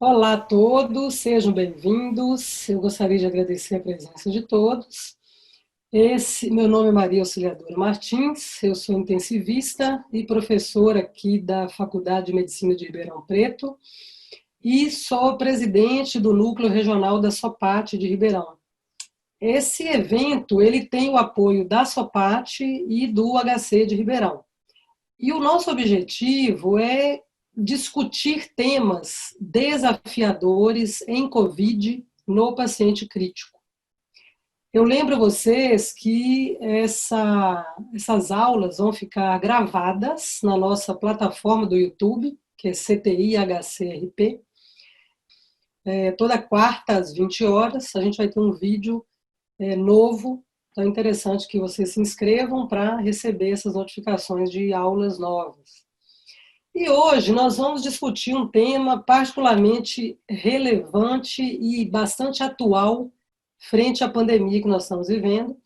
Olá a todos, sejam bem-vindos. Eu gostaria de agradecer a presença de todos. Meu nome é Maria Auxiliadora Martins, eu sou intensivista e professora aqui da Faculdade de Medicina de Ribeirão Preto e sou presidente do Núcleo Regional da SOPAT de Ribeirão. Esse evento ele tem o apoio da SOPAT e do HC de Ribeirão. E o nosso objetivo é discutir temas desafiadores em Covid no paciente crítico. Eu lembro a vocês que essas aulas vão ficar gravadas na nossa plataforma do YouTube, que é CTI HCRP. Toda quarta às 20 horas, a gente vai ter um vídeo novo. Então é interessante que vocês se inscrevam para receber essas notificações de aulas novas. E hoje nós vamos discutir um tema particularmente relevante e bastante atual frente à pandemia que nós estamos vivendo,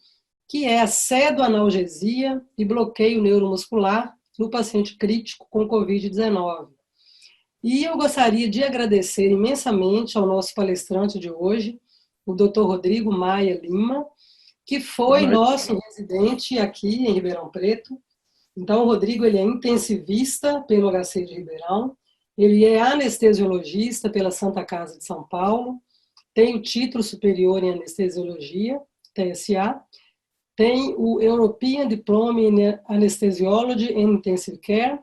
que é a pseudoanalgesia e bloqueio neuromuscular no paciente crítico com Covid-19. E eu gostaria de agradecer imensamente ao nosso palestrante de hoje, o Dr. Rodrigo Maia Lima, que Boa foi noite. nosso residente aqui em Ribeirão Preto. Então, o Rodrigo ele é intensivista pelo HC de Ribeirão, ele é anestesiologista pela Santa Casa de São Paulo, tem o título superior em anestesiologia, TSA, tem o European Diploma in Anesthesiology and Intensive Care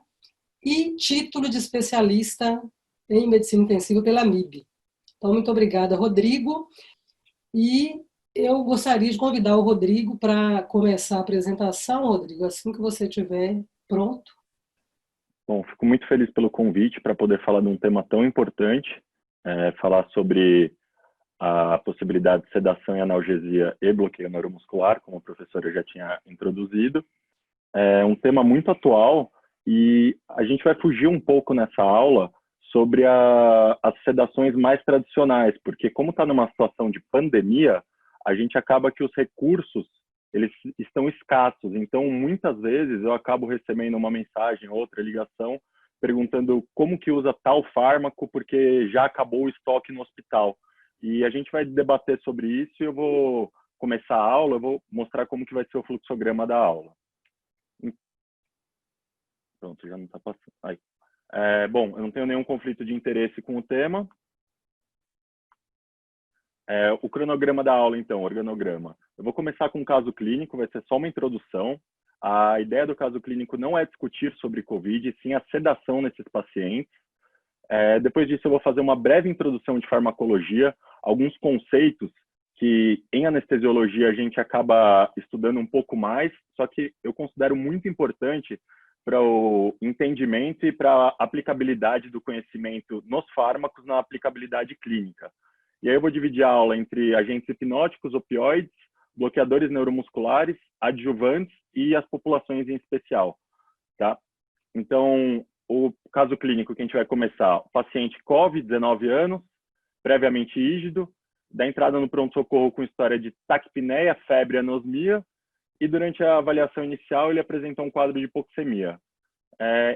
e título de especialista em medicina intensiva pela MIB. Então, muito obrigada, Rodrigo. E eu gostaria de convidar o Rodrigo para começar a apresentação, Rodrigo, assim que você estiver pronto. Bom, fico muito feliz pelo convite para poder falar de um tema tão importante, falar sobre a possibilidade de sedação e analgesia e bloqueio neuromuscular, como a professora já tinha introduzido. É um tema muito atual e a gente vai fugir um pouco nessa aula sobre as sedações mais tradicionais, porque como está numa situação de pandemia, a gente acaba que os recursos eles estão escassos. Então, muitas vezes eu acabo recebendo uma mensagem, outra ligação, perguntando como que usa tal fármaco, porque já acabou o estoque no hospital. E a gente vai debater sobre isso e eu vou começar a aula, eu vou mostrar como que vai ser o fluxograma da aula. Pronto, já não está passando. Aí. Bom, eu não tenho nenhum conflito de interesse com o tema. O cronograma da aula, então, organograma. Eu vou começar com um caso clínico, vai ser só uma introdução. A ideia do caso clínico não é discutir sobre COVID, sim a sedação nesses pacientes. Depois disso, eu vou fazer uma breve introdução de farmacologia, alguns conceitos que em anestesiologia a gente acaba estudando um pouco mais, só que eu considero muito importante para o entendimento e para a aplicabilidade do conhecimento nos fármacos na aplicabilidade clínica. E aí eu vou dividir a aula entre agentes hipnóticos, opioides, bloqueadores neuromusculares, adjuvantes e as populações em especial. Tá? Então, o caso clínico que a gente vai começar, o paciente COVID, 19 anos, previamente ígido, da entrada no pronto-socorro com história de taquipneia, febre e anosmia, e durante a avaliação inicial ele apresentou um quadro de hipoxemia.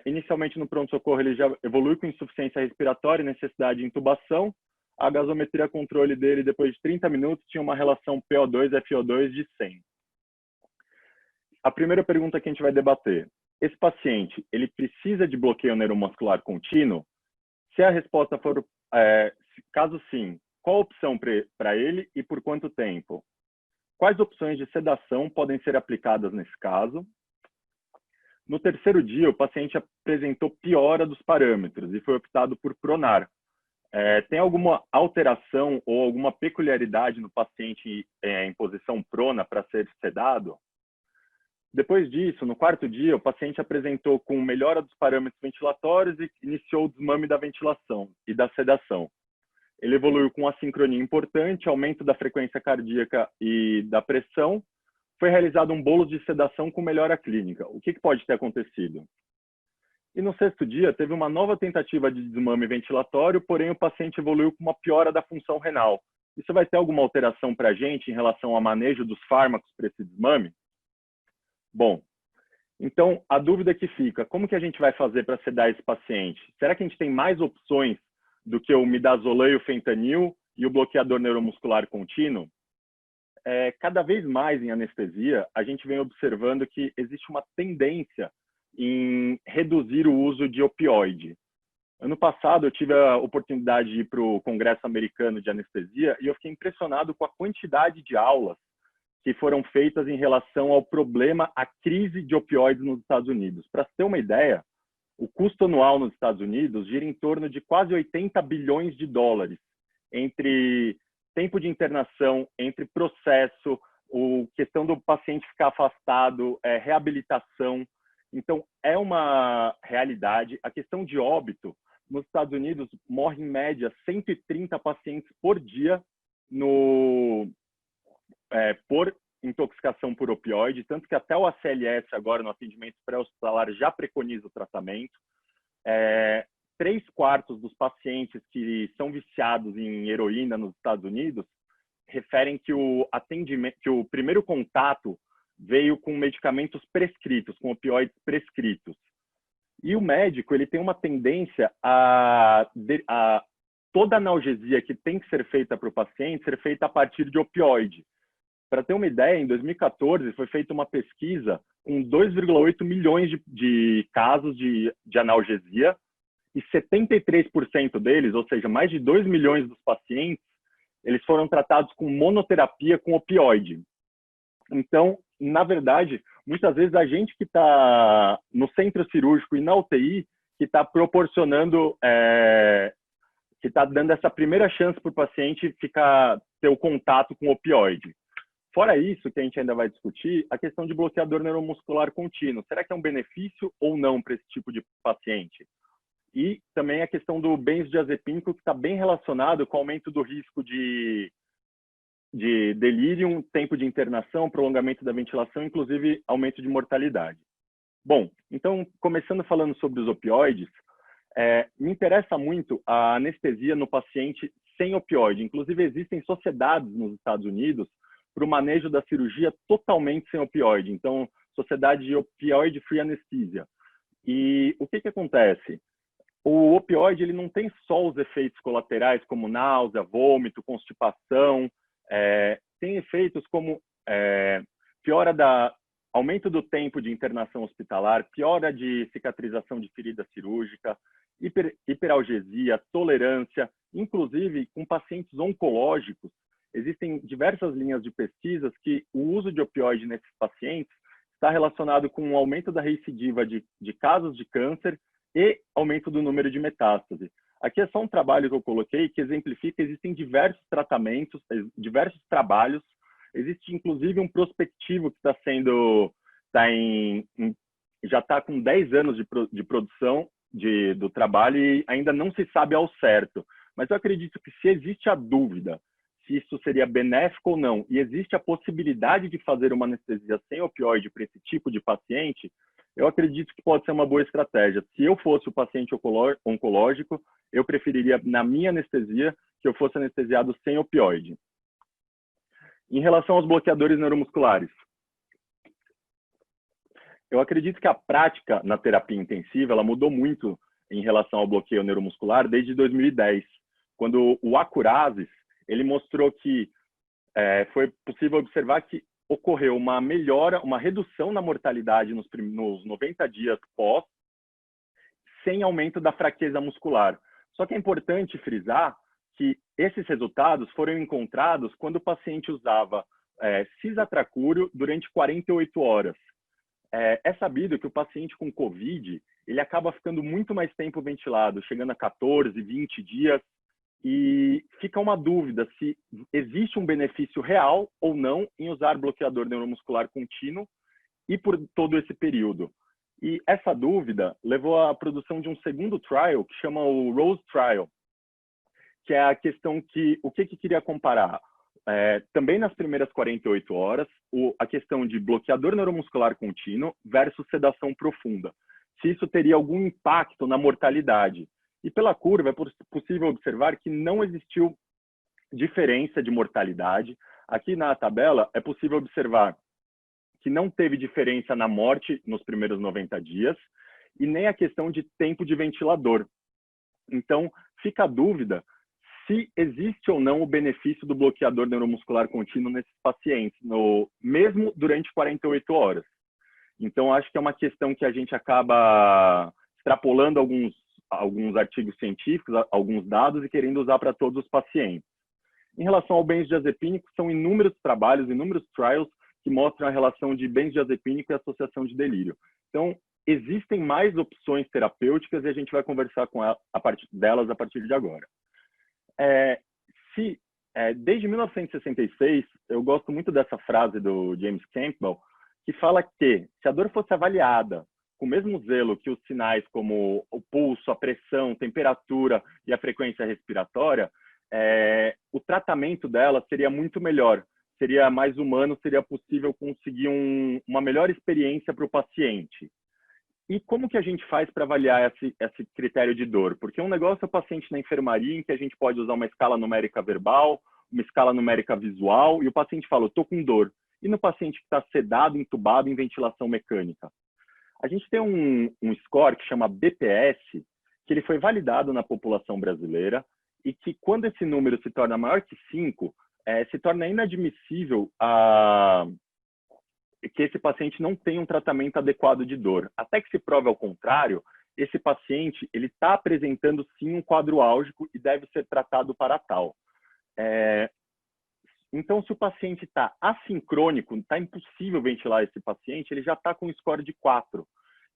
Inicialmente no pronto-socorro ele já evolui com insuficiência respiratória e necessidade de intubação. A gasometria controle dele, depois de 30 minutos, tinha uma relação PO2-FO2 de 100. A primeira pergunta que a gente vai debater, esse paciente, ele precisa de bloqueio neuromuscular contínuo? Se a resposta for, caso sim, qual a opção para ele e por quanto tempo? Quais opções de sedação podem ser aplicadas nesse caso? No terceiro dia, o paciente apresentou piora dos parâmetros e foi optado por pronar. Tem alguma alteração ou alguma peculiaridade no paciente em posição prona para ser sedado? Depois disso, no quarto dia, o paciente apresentou com melhora dos parâmetros ventilatórios e iniciou o desmame da ventilação e da sedação. Ele evoluiu com assincronia importante, aumento da frequência cardíaca e da pressão. Foi realizado um bolo de sedação com melhora clínica. O que pode ter acontecido? E no sexto dia, teve uma nova tentativa de desmame ventilatório, porém o paciente evoluiu com uma piora da função renal. Isso vai ter alguma alteração para a gente em relação ao manejo dos fármacos para esse desmame? Bom, então a dúvida que fica, como que a gente vai fazer para sedar esse paciente? Será que a gente tem mais opções do que o midazolam e o fentanil e o bloqueador neuromuscular contínuo, cada vez mais em anestesia, a gente vem observando que existe uma tendência em reduzir o uso de opioide. Ano passado, eu tive a oportunidade de ir para o Congresso Americano de Anestesia e eu fiquei impressionado com a quantidade de aulas que foram feitas em relação ao problema, a crise de opioides nos Estados Unidos. Para ter uma ideia, o custo anual nos Estados Unidos gira em torno de quase 80 bilhões de dólares, entre tempo de internação, entre processo, questão do paciente ficar afastado, reabilitação. Então, é uma realidade. A questão de óbito, nos Estados Unidos, morre em média 130 pacientes por dia por intoxicação por opioide, tanto que até o ACLS agora no atendimento pré-hospitalar já preconiza o tratamento. 3/4 dos pacientes que são viciados em heroína nos Estados Unidos referem que o primeiro contato veio com medicamentos prescritos, com opioides prescritos. E o médico ele tem uma tendência a toda analgesia que tem que ser feita para o paciente ser feita a partir de opioide. Para ter uma ideia, em 2014 foi feita uma pesquisa com 2,8 milhões de casos de analgesia e 73% deles, ou seja, mais de 2 milhões dos pacientes, eles foram tratados com monoterapia com opioide. Então, na verdade, muitas vezes a gente que está no centro cirúrgico e na UTI, que está proporcionando, que está dando essa primeira chance para o paciente ter o contato com o opioide. Fora isso, que a gente ainda vai discutir, a questão de bloqueador neuromuscular contínuo. Será que é um benefício ou não para esse tipo de paciente? E também a questão do benzodiazepínico, que está bem relacionado com o aumento do risco de delírio, tempo de internação, prolongamento da ventilação, inclusive aumento de mortalidade. Bom, então, começando falando sobre os opioides, me interessa muito a anestesia no paciente sem opioide. Inclusive, existem sociedades nos Estados Unidos para o manejo da cirurgia totalmente sem opioide. Então, Sociedade de Opioid Free Anesthesia. E o que acontece? O opioide ele não tem só os efeitos colaterais, como náusea, vômito, constipação. Tem efeitos como aumento do tempo de internação hospitalar, piora de cicatrização de ferida cirúrgica, hiperalgesia, tolerância, inclusive com pacientes oncológicos. Existem diversas linhas de pesquisas que o uso de opioide nesses pacientes está relacionado com o aumento da recidiva de casos de câncer e aumento do número de metástase. Aqui é só um trabalho que eu coloquei que exemplifica que existem diversos tratamentos, diversos trabalhos. Existe, inclusive, um prospectivo que já está com 10 anos de produção do trabalho e ainda não se sabe ao certo. Mas eu acredito que se existe a dúvida se isso seria benéfico ou não, e existe a possibilidade de fazer uma anestesia sem opioide para esse tipo de paciente, eu acredito que pode ser uma boa estratégia. Se eu fosse o paciente oncológico, eu preferiria, na minha anestesia, que eu fosse anestesiado sem opioide. Em relação aos bloqueadores neuromusculares, eu acredito que a prática na terapia intensiva ela mudou muito em relação ao bloqueio neuromuscular desde 2010, quando o Acurasis ele mostrou que foi possível observar que ocorreu uma melhora, uma redução na mortalidade nos 90 dias pós, sem aumento da fraqueza muscular. Só que é importante frisar que esses resultados foram encontrados quando o paciente usava cisatracúrio durante 48 horas. É sabido que o paciente com COVID, ele acaba ficando muito mais tempo ventilado, chegando a 14, 20 dias, e fica uma dúvida se existe um benefício real ou não em usar bloqueador neuromuscular contínuo e por todo esse período. E essa dúvida levou à produção de um segundo trial, que chama o Rose Trial, que é a questão o que queria comparar? Também nas primeiras 48 horas, a questão de bloqueador neuromuscular contínuo versus sedação profunda. Se isso teria algum impacto na mortalidade. E pela curva é possível observar que não existiu diferença de mortalidade. Aqui na tabela é possível observar que não teve diferença na morte nos primeiros 90 dias e nem a questão de tempo de ventilador. Então, fica a dúvida se existe ou não o benefício do bloqueador neuromuscular contínuo nesses pacientes, mesmo durante 48 horas. Então, acho que é uma questão que a gente acaba extrapolando alguns artigos científicos, alguns dados, e querendo usar para todos os pacientes. Em relação ao benzodiazepínico, são inúmeros trabalhos, inúmeros trials que mostram a relação de benzodiazepínico e associação de delírio. Então, existem mais opções terapêuticas e a gente vai conversar com a partir delas a partir de agora. Desde 1966, eu gosto muito dessa frase do James Campbell, que fala que se a dor fosse avaliada com o mesmo zelo que os sinais como o pulso, a pressão, temperatura e a frequência respiratória, o tratamento dela seria muito melhor, seria mais humano, seria possível conseguir uma melhor experiência para o paciente. E como que a gente faz para avaliar esse critério de dor? Porque um negócio é o paciente na enfermaria, em que a gente pode usar uma escala numérica verbal, uma escala numérica visual, e o paciente fala, eu estou com dor. E no paciente que está sedado, entubado, em ventilação mecânica? A gente tem um score que chama BPS, que ele foi validado na população brasileira, e que quando esse número se torna maior que 5, se torna inadmissível que esse paciente não tem um tratamento adequado de dor. Até que se prove ao contrário, esse paciente ele está apresentando sim um quadro álgico e deve ser tratado para tal. Então, se o paciente está assincrônico, está impossível ventilar esse paciente, ele já está com um score de 4.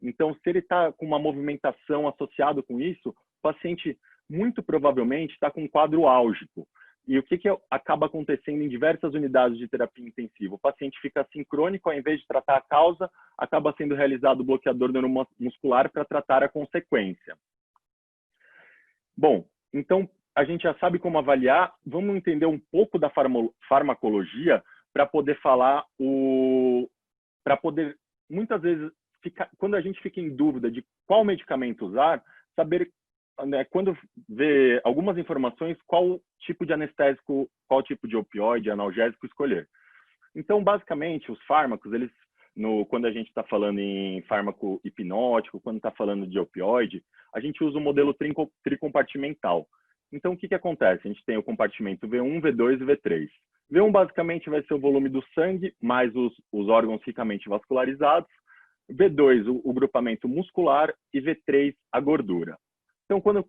Então, se ele está com uma movimentação associada com isso, o paciente muito provavelmente está com um quadro álgico. E o que acaba acontecendo em diversas unidades de terapia intensiva? O paciente fica assincrônico, ao invés de tratar a causa, acaba sendo realizado o bloqueador neuromuscular para tratar a consequência. Bom, então a gente já sabe como avaliar, vamos entender um pouco da farmacologia para poder falar muitas vezes, quando a gente fica em dúvida de qual medicamento usar, saber quando vê algumas informações, qual tipo de anestésico, qual tipo de opioide, analgésico escolher. Então, basicamente, os fármacos, quando a gente está falando em fármaco hipnótico, quando está falando de opioide, a gente usa o modelo tricompartimental. Então, o que acontece? A gente tem o compartimento V1, V2 e V3. V1, basicamente, vai ser o volume do sangue, mais os órgãos ricamente vascularizados. V2, o grupamento muscular, e V3, a gordura. Então, quando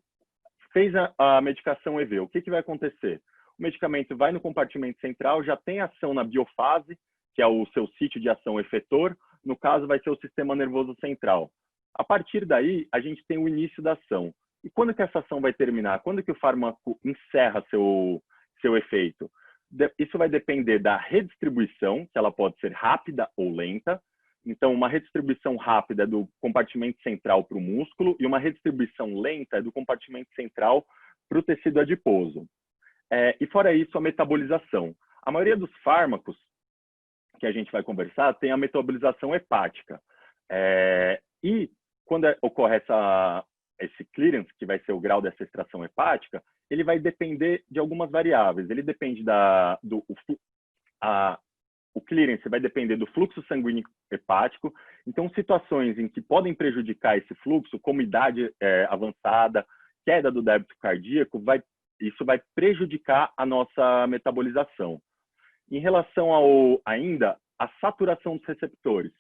fez a medicação EV, o que vai acontecer? O medicamento vai no compartimento central, já tem ação na biofase, que é o seu sítio de ação efetor, no caso vai ser o sistema nervoso central. A partir daí, a gente tem o início da ação. E quando que essa ação vai terminar? Quando que o fármaco encerra seu efeito? Isso vai depender da redistribuição, que ela pode ser rápida ou lenta. Então, uma redistribuição rápida é do compartimento central para o músculo e uma redistribuição lenta é do compartimento central para o tecido adiposo. E fora isso, a metabolização. A maioria dos fármacos que a gente vai conversar tem a metabolização hepática. E quando ocorre esse clearance, que vai ser o grau dessa extração hepática, ele vai depender de algumas variáveis. Ele depende o clearance vai depender do fluxo sanguíneo hepático. Então, situações em que podem prejudicar esse fluxo, como idade avançada, queda do débito cardíaco, isso vai prejudicar a nossa metabolização. Em relação ainda à saturação dos receptores.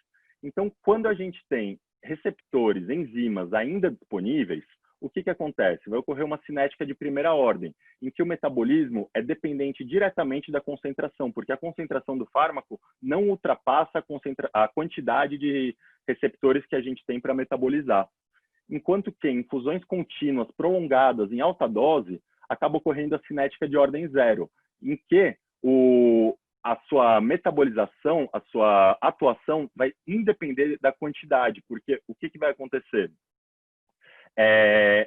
Então, quando a gente tem receptores, enzimas ainda disponíveis, o que acontece? Vai ocorrer uma cinética de primeira ordem, em que o metabolismo é dependente diretamente da concentração, porque a concentração do fármaco não ultrapassa a quantidade de receptores que a gente tem para metabolizar. Enquanto que em infusões contínuas prolongadas em alta dose, acaba ocorrendo a cinética de ordem zero, em que a sua metabolização, a sua atuação vai independer da quantidade, porque o que vai acontecer?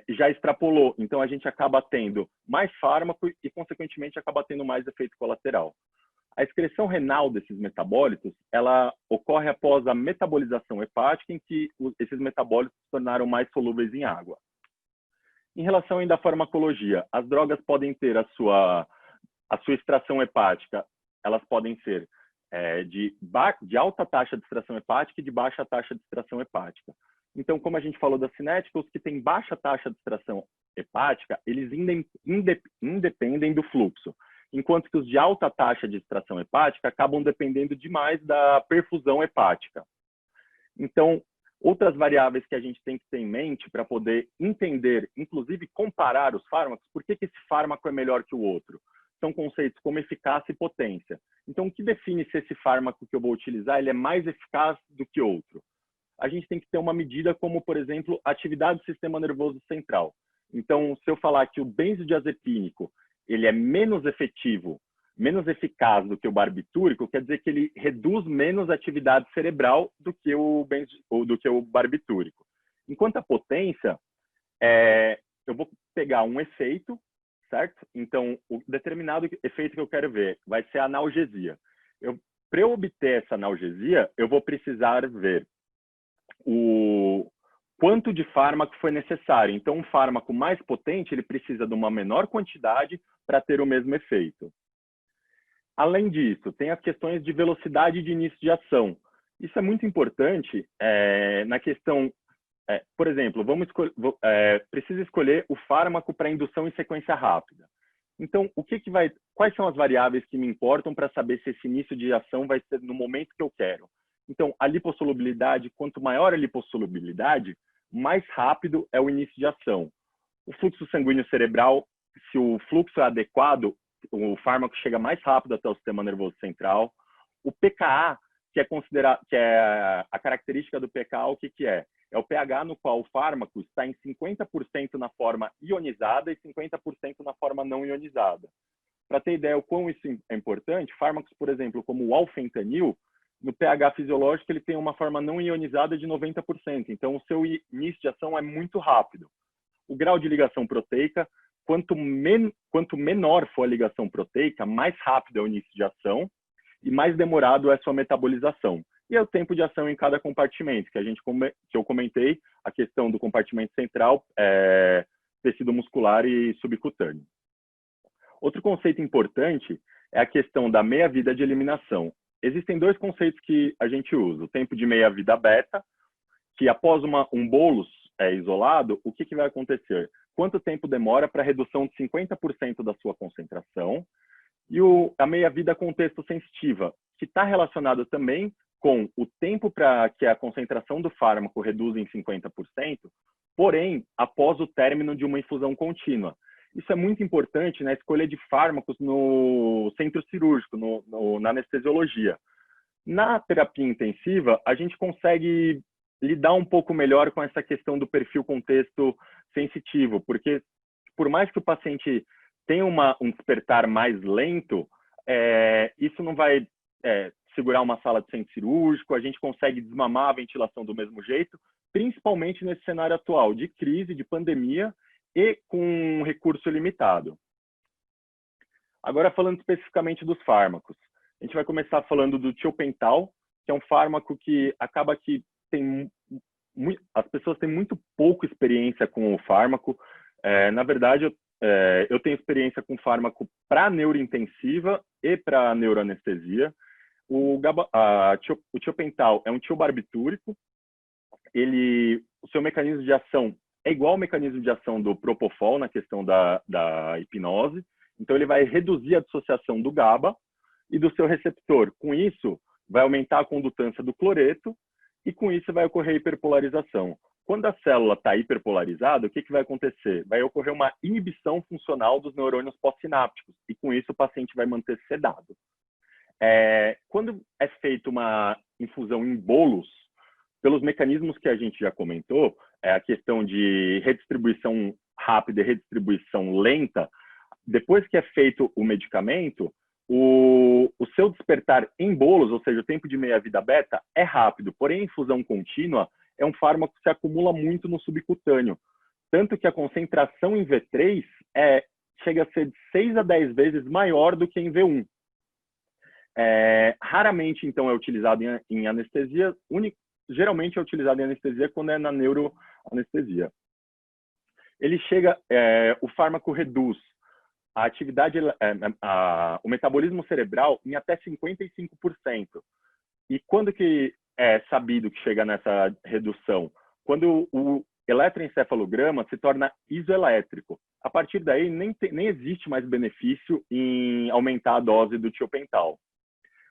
Já extrapolou, então a gente acaba tendo mais fármaco e, consequentemente, acaba tendo mais efeito colateral. A excreção renal desses metabólitos, ela ocorre após a metabolização hepática, em que esses metabólitos se tornaram mais solúveis em água. Em relação ainda à farmacologia, as drogas podem ter a sua extração hepática, elas podem ser de alta taxa de extração hepática e de baixa taxa de extração hepática. Então, como a gente falou da cinética, os que têm baixa taxa de extração hepática, eles independem do fluxo, enquanto que os de alta taxa de extração hepática acabam dependendo demais da perfusão hepática. Então, outras variáveis que a gente tem que ter em mente para poder entender, inclusive comparar os fármacos, por que esse fármaco é melhor que o outro? São conceitos como eficácia e potência. Então, o que define se esse fármaco que eu vou utilizar ele é mais eficaz do que outro? A gente tem que ter uma medida como, por exemplo, atividade do sistema nervoso central. Então, se eu falar que o benzodiazepínico ele é menos efetivo, menos eficaz do que o barbitúrico, quer dizer que ele reduz menos atividade cerebral do que o barbitúrico. Enquanto a potência, eu vou pegar um efeito, certo? Então, o determinado efeito que eu quero ver vai ser a analgesia. Para eu obter essa analgesia, eu vou precisar ver o quanto de fármaco foi necessário. Então, um fármaco mais potente, ele precisa de uma menor quantidade para ter o mesmo efeito. Além disso, tem as questões de velocidade de início de ação. Isso é muito importante na questão, por exemplo, precisa escolher o fármaco para indução em sequência rápida. Então, quais são as variáveis que me importam para saber se esse início de ação vai ser no momento que eu quero? Então, a lipossolubilidade, quanto maior a lipossolubilidade, mais rápido é o início de ação. O fluxo sanguíneo cerebral, se o fluxo é adequado, o fármaco chega mais rápido até o sistema nervoso central. O pKa, que é a característica do pKa, o que é? É o pH no qual o fármaco está em 50% na forma ionizada e 50% na forma não ionizada. Para ter ideia o quão isso é importante, fármacos, por exemplo, como o alfentanil, no pH fisiológico ele tem uma forma não ionizada de 90%. Então, o seu início de ação é muito rápido. O grau de ligação proteica, quanto menor for a ligação proteica, mais rápido é o início de ação e mais demorado é a sua metabolização. E é o tempo de ação em cada compartimento, que eu comentei, a questão do compartimento central, tecido muscular e subcutâneo. Outro conceito importante é a questão da meia-vida de eliminação. Existem dois conceitos que a gente usa. O tempo de meia-vida beta, que após um bolus isolado, o que vai acontecer? Quanto tempo demora para a redução de 50% da sua concentração? E a meia-vida contexto sensitiva, que está relacionado também com o tempo para que a concentração do fármaco reduza em 50%, porém, após o término de uma infusão contínua. Isso é muito importante na escolha de fármacos no centro cirúrgico, na anestesiologia. Na terapia intensiva, a gente consegue lidar um pouco melhor com essa questão do perfil contexto sensitivo, porque por mais que o paciente tenha um despertar mais lento, isso não vai segurar uma sala de centro cirúrgico, a gente consegue desmamar a ventilação do mesmo jeito, principalmente nesse cenário atual de crise, de pandemia e com um recurso limitado. Agora, falando especificamente dos fármacos, a gente vai começar falando do tiopental, que é um fármaco que acaba que as pessoas têm muito pouca experiência com o fármaco. Na verdade, eu tenho experiência com fármaco para neurointensiva e para neuroanestesia. O tiopental é um tiobarbitúrico. O seu mecanismo de ação é igual ao mecanismo de ação do propofol na questão da hipnose. Então, ele vai reduzir a dissociação do GABA e do seu receptor. Com isso, vai aumentar a condutância do cloreto e, com isso, vai ocorrer hiperpolarização. Quando a célula está hiperpolarizada, o que vai acontecer? Vai ocorrer uma inibição funcional dos neurônios pós-sinápticos e, com isso, o paciente vai manter sedado. Quando é feita uma infusão em bolos, pelos mecanismos que a gente já comentou, a questão de redistribuição rápida e redistribuição lenta, depois que é feito o medicamento, o seu despertar em bolos, ou seja, o tempo de meia-vida beta, é rápido. Porém, a infusão contínua é um fármaco que se acumula muito no subcutâneo. Tanto que a concentração em V3 chega a ser de 6 a 10 vezes maior do que em V1. Raramente, então, é utilizado em anestesia. Geralmente é utilizado em anestesia quando é na neuroanestesia. O fármaco reduz a atividade, o metabolismo cerebral em até 55%. E quando que é sabido que chega nessa redução? quando o eletroencefalograma se torna isoelétrico. A partir daí, nem existe mais benefício em aumentar a dose do tiopental.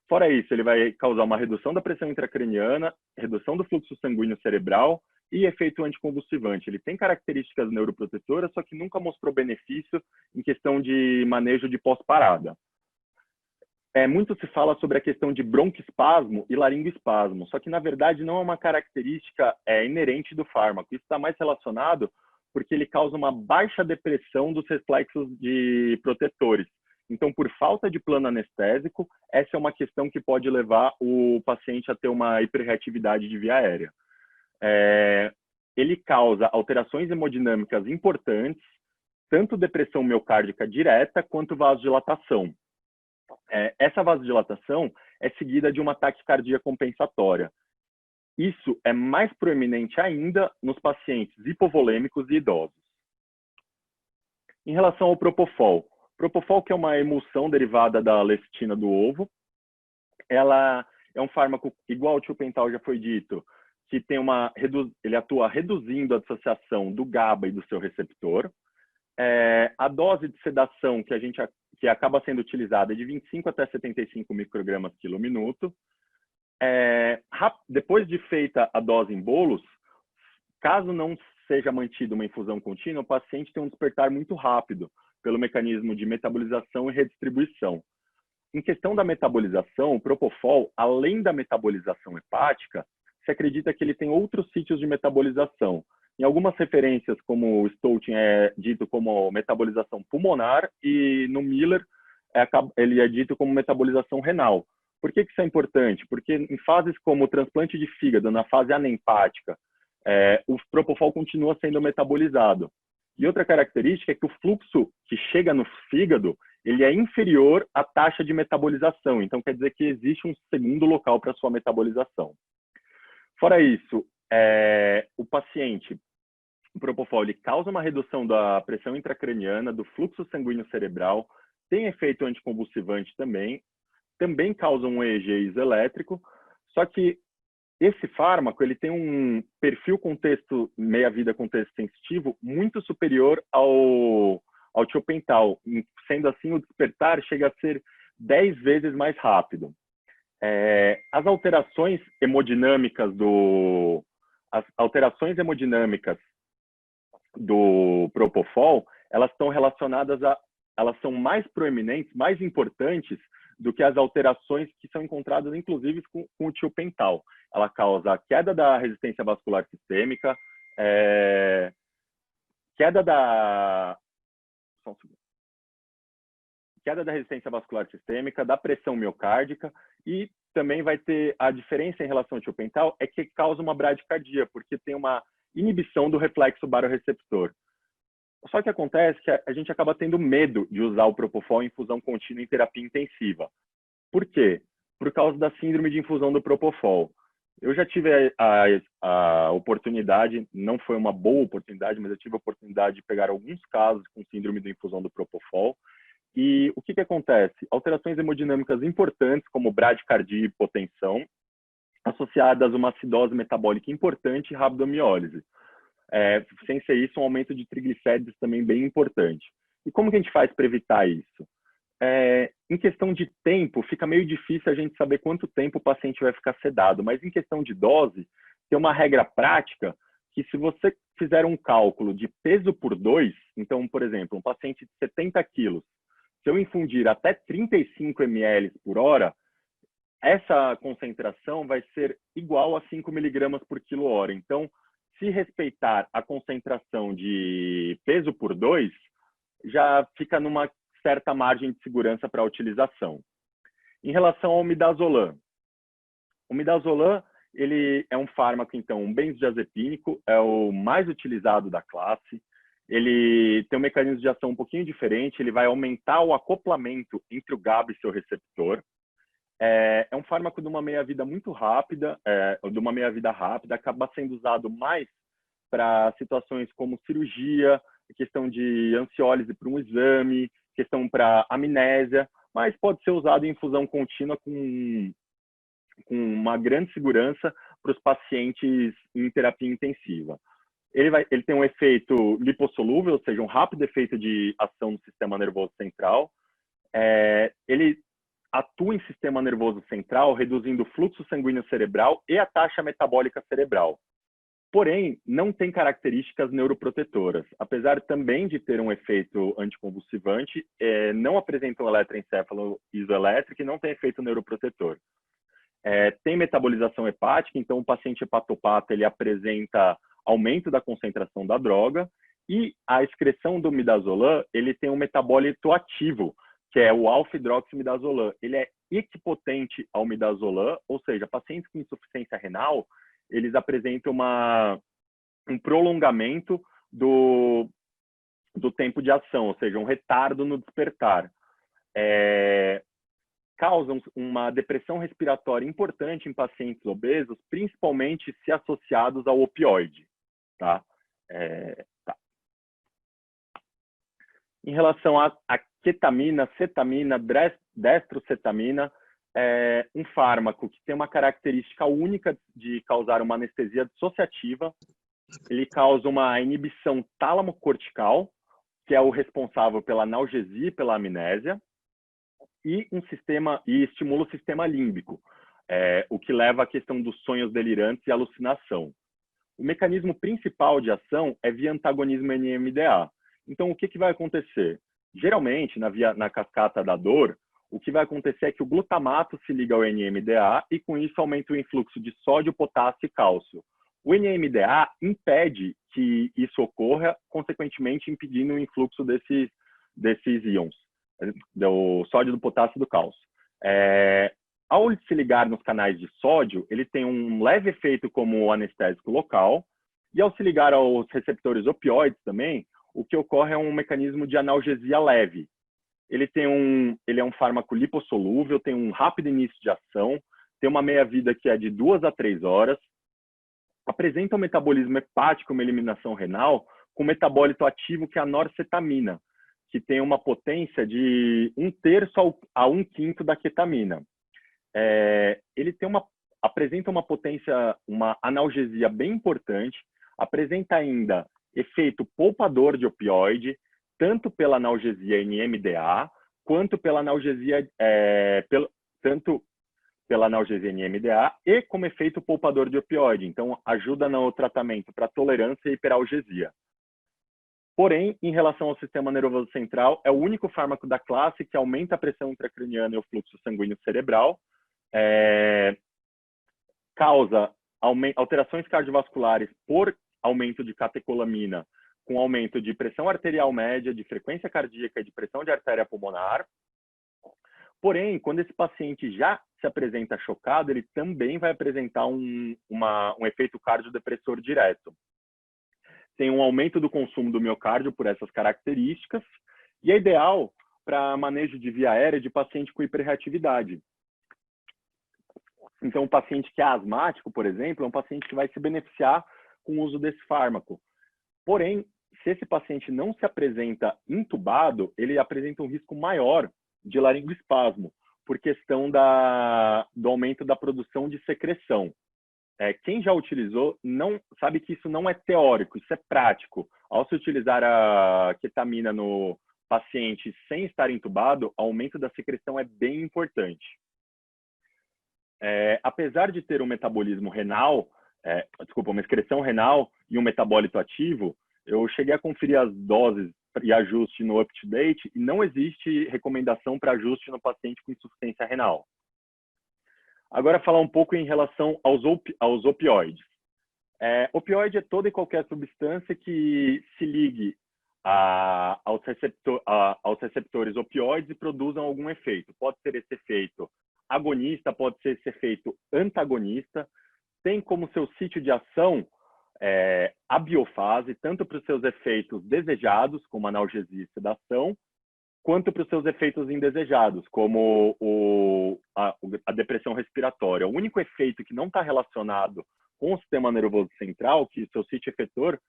Fora isso, ele vai causar uma redução da pressão intracraniana, redução do fluxo sanguíneo cerebral e efeito anticonvulsivante. Ele tem características neuroprotetoras, só que nunca mostrou benefício em questão de manejo de pós-parada. Muito se fala sobre a questão de broncoespasmo e laringoespasmo, só que, na verdade, não é uma característica inerente do fármaco. Isso está mais relacionado porque ele causa uma baixa depressão dos reflexos de protetores. Então, por falta de plano anestésico, essa é uma questão que pode levar o paciente a ter uma hiperreatividade de via aérea. Ele causa alterações hemodinâmicas importantes, tanto depressão miocárdica direta quanto vasodilatação. Essa vasodilatação é seguida de uma taquicardia compensatória. Isso é mais proeminente ainda nos pacientes hipovolêmicos e idosos. Em relação ao propofol, que é uma emulsão derivada da lecitina do ovo, ela é um fármaco igual ao tiopental, já foi dito, que tem ele atua reduzindo a dissociação do GABA e do seu receptor. A dose de sedação que acaba sendo utilizada é de 25 até 75 microgramas quilo minuto. Depois de feita a dose em bolos, caso não seja mantida uma infusão contínua, o paciente tem um despertar muito rápido pelo mecanismo de metabolização e redistribuição. Em questão da metabolização, o propofol, além da metabolização hepática, se acredita que ele tem outros sítios de metabolização. Em algumas referências, como o Stoughton é dito como metabolização pulmonar, e no Miller ele é dito como metabolização renal. Por que isso é importante? Porque em fases como o transplante de fígado, na fase anempática, o propofol continua sendo metabolizado. E outra característica é que o fluxo que chega no fígado, ele é inferior à taxa de metabolização. Então, quer dizer que existe um segundo local para sua metabolização. Fora isso, o paciente, o propofol, ele causa uma redução da pressão intracraniana, do fluxo sanguíneo cerebral, tem efeito anticonvulsivante também causa um EEG isoelétrico, só que esse fármaco ele tem um perfil contexto meia-vida contexto sensitivo muito superior ao tiopental, sendo assim o despertar chega a ser 10 vezes mais rápido. As alterações hemodinâmicas do propofol, elas estão relacionadas elas são mais proeminentes, mais importantes do que as alterações que são encontradas, inclusive, com o tiopental. Ela causa a queda da resistência vascular sistêmica, queda da resistência vascular sistêmica, da pressão miocárdica, e também vai ter a diferença em relação ao tiopental é que causa uma bradicardia, porque tem uma inibição do reflexo baroreceptor. Só que acontece que a gente acaba tendo medo de usar o propofol em infusão contínua em terapia intensiva. Por quê? Por causa da síndrome de infusão do propofol. Eu já tive a oportunidade, não foi uma boa oportunidade, mas eu tive a oportunidade de pegar alguns casos com síndrome de infusão do propofol. E o que acontece? Alterações hemodinâmicas importantes, como bradicardia e hipotensão, associadas a uma acidose metabólica importante e rabdomiólise. Sem ser isso, um aumento de triglicéridos também bem importante. E como que a gente faz para evitar isso? Em questão de tempo, fica meio difícil a gente saber quanto tempo o paciente vai ficar sedado, mas em questão de dose, tem uma regra prática que se você fizer um cálculo de peso por 2, então, por exemplo, um paciente de 70 quilos, se eu infundir até 35 ml por hora, essa concentração vai ser igual a 5 miligramas por quilo-hora. Então, se respeitar a concentração de peso por 2, já fica numa certa margem de segurança para a utilização. Em relação ao midazolam, o midazolam ele é um fármaco, então, um benzodiazepínico, é o mais utilizado da classe. Ele tem um mecanismo de ação um pouquinho diferente, ele vai aumentar o acoplamento entre o GABA e seu receptor. É um fármaco de uma meia-vida muito rápida, acaba sendo usado mais para situações como cirurgia, questão de ansiólise para um exame, questão para amnésia, mas pode ser usado em infusão contínua com uma grande segurança, para os pacientes em terapia intensiva. Ele tem um efeito lipossolúvel, ou seja, um rápido efeito de ação no sistema nervoso central. Ele atua em sistema nervoso central, reduzindo o fluxo sanguíneo cerebral e a taxa metabólica cerebral. Porém, não tem características neuroprotetoras. Apesar também de ter um efeito anticonvulsivante, não apresenta um eletroencefalo isoelétrico e não tem efeito neuroprotetor. Tem metabolização hepática, então o paciente hepatopata ele apresenta aumento da concentração da droga, e a excreção do midazolam, ele tem um metabólito ativo, que é o alfa-hidroximidazolam. Ele é equipotente ao midazolam, ou seja, pacientes com insuficiência renal, eles apresentam um prolongamento do tempo de ação, ou seja, um retardo no despertar. Causam uma depressão respiratória importante em pacientes obesos, principalmente se associados ao opioide. Tá? Em relação à ketamina, cetamina, destrocetamina, é um fármaco que tem uma característica única de causar uma anestesia dissociativa. Ele causa uma inibição tálamo-cortical, que é o responsável pela analgesia e pela amnésia, e estimula o sistema límbico, o que leva à questão dos sonhos delirantes e alucinação. O mecanismo principal de ação é via antagonismo NMDA. Então, o que vai acontecer? Geralmente, na cascata da dor, o que vai acontecer é que o glutamato se liga ao NMDA e, com isso, aumenta o influxo de sódio, potássio e cálcio. O NMDA impede que isso ocorra, consequentemente impedindo o influxo desses íons, do sódio, do potássio e do cálcio. Ao se ligar nos canais de sódio, ele tem um leve efeito como anestésico local, e ao se ligar aos receptores opioides também, o que ocorre é um mecanismo de analgesia leve. Ele é um fármaco lipossolúvel, tem um rápido início de ação, tem uma meia-vida que é de 2 a 3 horas, apresenta um metabolismo hepático, uma eliminação renal, com metabólito ativo que é a norcetamina, que tem uma potência de 1/3 a 1/5 da ketamina. Ele apresenta uma potência, uma analgesia bem importante, apresenta ainda efeito poupador de opioide, tanto pela analgesia NMDA, quanto pela analgesia, NMDA e como efeito poupador de opioide. Então, ajuda no tratamento para tolerância e hiperalgesia. Porém, em relação ao sistema nervoso central, é o único fármaco da classe que aumenta a pressão intracraniana e o fluxo sanguíneo cerebral, causa alterações cardiovasculares por aumento de catecolamina, com aumento de pressão arterial média, de frequência cardíaca e de pressão de artéria pulmonar. Porém, quando esse paciente já se apresenta chocado, ele também vai apresentar um efeito cardiodepressor direto. Tem um aumento do consumo do miocárdio por essas características, e é ideal para manejo de via aérea de paciente com hiperreatividade. Então, o paciente que é asmático, por exemplo, é um paciente que vai se beneficiar com o uso desse fármaco. Porém, se esse paciente não se apresenta intubado, ele apresenta um risco maior de laringoespasmo, por questão do aumento da produção de secreção. Quem já utilizou não sabe que isso não é teórico, isso é prático. Ao se utilizar a ketamina no paciente sem estar intubado, o aumento da secreção é bem importante. Apesar de ter um metabolismo renal, uma excreção renal e um metabólito ativo, eu cheguei a conferir as doses e ajuste no UpToDate e não existe recomendação para ajuste no paciente com insuficiência renal. Agora, falar um pouco em relação aos opioides. Opioide é toda e qualquer substância que se ligue aos receptores opioides e produzam algum efeito. Pode ser esse efeito agonista, pode ser esse efeito antagonista. Tem como seu sítio de ação a biofase, tanto para os seus efeitos desejados, como analgesia e sedação, quanto para os seus efeitos indesejados, como a depressão respiratória. O único efeito que não está relacionado com o sistema nervoso central, que seu sítio efetor,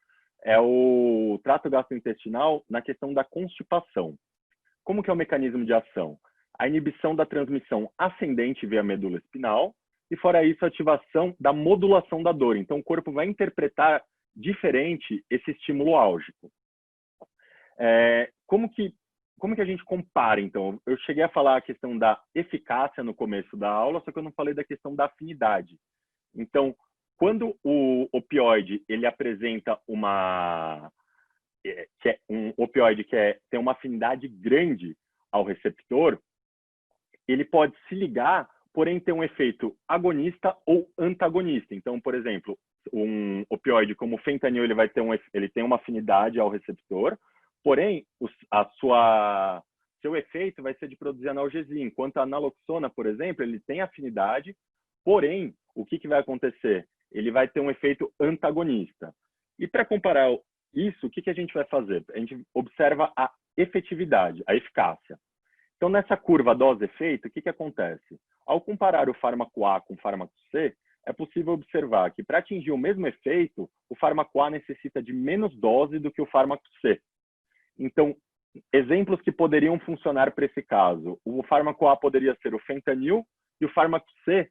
é o trato gastrointestinal na questão da constipação. Como que é o mecanismo de ação? A inibição da transmissão ascendente via medula espinal, e fora isso, a ativação da modulação da dor. Então, o corpo vai interpretar diferente esse estímulo álgico. Como que a gente compara, então? Eu cheguei a falar a questão da eficácia no começo da aula, só que eu não falei da questão da afinidade. Então, quando o opioide ele apresenta um opioide que tem uma afinidade grande ao receptor, ele pode se ligar, porém ter um efeito agonista ou antagonista. Então, por exemplo, um opioide como o fentanil, ele tem uma afinidade ao receptor, porém seu efeito vai ser de produzir analgesia, enquanto a naloxona, por exemplo, ele tem afinidade, porém, o que vai acontecer? Ele vai ter um efeito antagonista. E para comparar isso, o que a gente vai fazer? A gente observa a efetividade, a eficácia. Então, nessa curva dose-efeito, o que acontece? Ao comparar o fármaco A com o fármaco C, é possível observar que, para atingir o mesmo efeito, o fármaco A necessita de menos dose do que o fármaco C. Então, exemplos que poderiam funcionar para esse caso. O fármaco A poderia ser o fentanil e o fármaco C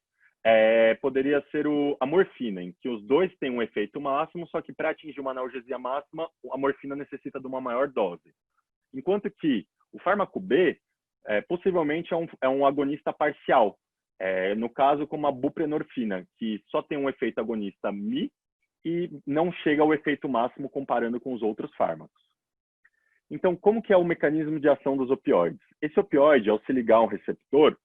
poderia ser a morfina, em que os dois têm um efeito máximo, só que para atingir uma analgesia máxima, a morfina necessita de uma maior dose. Enquanto que o fármaco B, possivelmente é um agonista parcial, no caso como a buprenorfina, que só tem um efeito agonista Mi e não chega ao efeito máximo comparando com os outros fármacos. Então, como que é o mecanismo de ação dos opioides? Esse opioide, ao se ligar a um receptor,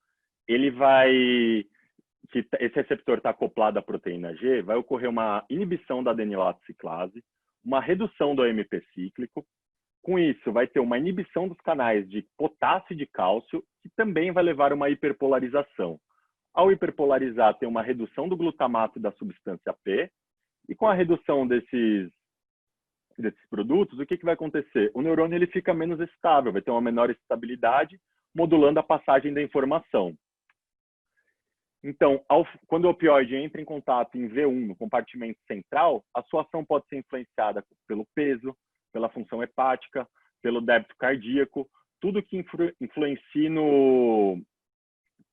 esse receptor está acoplado à proteína G, vai ocorrer uma inibição da adenilato ciclase, uma redução do AMP cíclico. Com isso, vai ter uma inibição dos canais de potássio e de cálcio, que também vai levar a uma hiperpolarização. Ao hiperpolarizar, tem uma redução do glutamato e da substância P, e com a redução desses produtos, o que vai acontecer? O neurônio ele fica menos estável, vai ter uma menor estabilidade, modulando a passagem da informação. Então, quando o opioide entra em contato em V1, no compartimento central, a sua ação pode ser influenciada pelo peso, pela função hepática, pelo débito cardíaco, tudo que influencia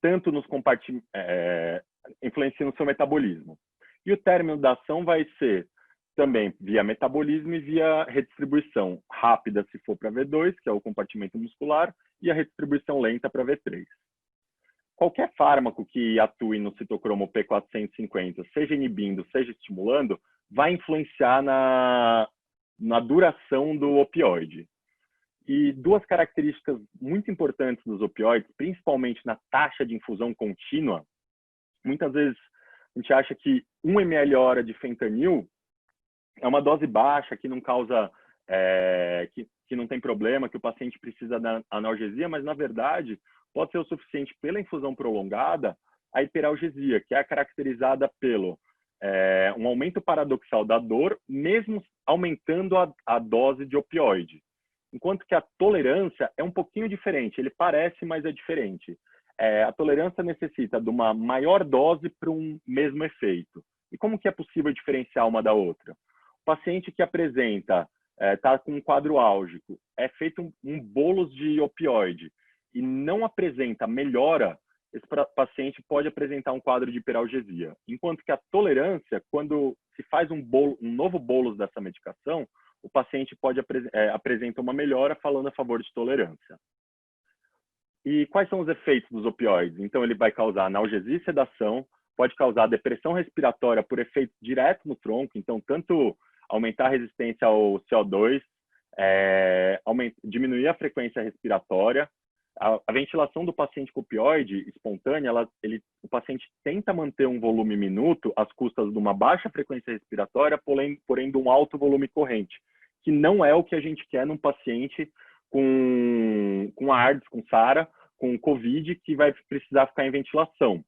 tanto nos compartimentos, influencia no seu metabolismo. E o término da ação vai ser também via metabolismo e via redistribuição rápida se for para V2, que é o compartimento muscular, e a redistribuição lenta para V3. Qualquer fármaco que atue no citocromo P450, seja inibindo, seja estimulando, vai influenciar na duração do opioide. E duas características muito importantes dos opioides, principalmente na taxa de infusão contínua, muitas vezes a gente acha que 1 ml hora de fentanil é uma dose baixa, que não causa, que não tem problema, que o paciente precisa da analgesia, mas na verdade pode ser o suficiente pela infusão prolongada a hiperalgesia, que é caracterizada pelo um aumento paradoxal da dor, mesmo aumentando a dose de opioide. Enquanto que a tolerância é um pouquinho diferente, ele parece, mas é diferente. A tolerância necessita de uma maior dose para um mesmo efeito. E como que é possível diferenciar uma da outra? O paciente que apresenta, está com um quadro álgico, é feito um bolos de opioide e não apresenta melhora, esse paciente pode apresentar um quadro de hiperalgesia. Enquanto que a tolerância, quando se faz um novo bolos dessa medicação, o paciente pode apresentar uma melhora falando a favor de tolerância. E quais são os efeitos dos opioides? Então, ele vai causar analgesia e sedação, pode causar depressão respiratória por efeito direto no tronco, então, tanto aumentar a resistência ao CO2, diminuir a frequência respiratória. A ventilação do paciente com opioide espontânea, o paciente tenta manter um volume minuto às custas de uma baixa frequência respiratória, porém de um alto volume corrente, que não é o que a gente quer num paciente com AIDS, com SARA, com COVID, que vai precisar ficar em ventilação,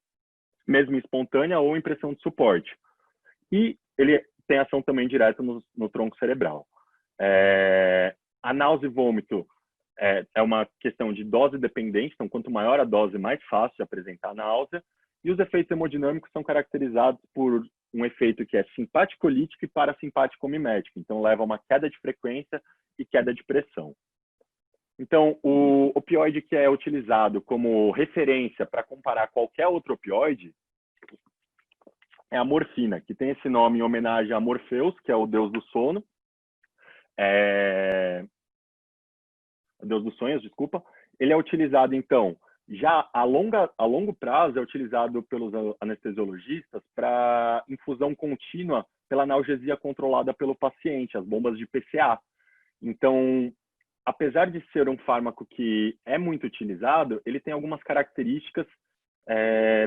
mesmo espontânea ou impressão de suporte. E ele tem ação também direta no tronco cerebral. A náusea e vômito é uma questão de dose dependente, então quanto maior a dose, mais fácil de apresentar a náusea. E os efeitos hemodinâmicos são caracterizados por um efeito que é simpaticolítico e parasimpático mimético, então leva a uma queda de frequência e queda de pressão. Então, o opioide que é utilizado como referência para comparar qualquer outro opioide é a morfina, que tem esse nome em homenagem a Morpheus, que é o deus do sono, o deus dos sonhos, desculpa. Ele é utilizado, então, já a longo prazo, é utilizado pelos anestesiologistas para infusão contínua pela analgesia controlada pelo paciente, as bombas de PCA. Então, apesar de ser um fármaco que é muito utilizado, ele tem algumas características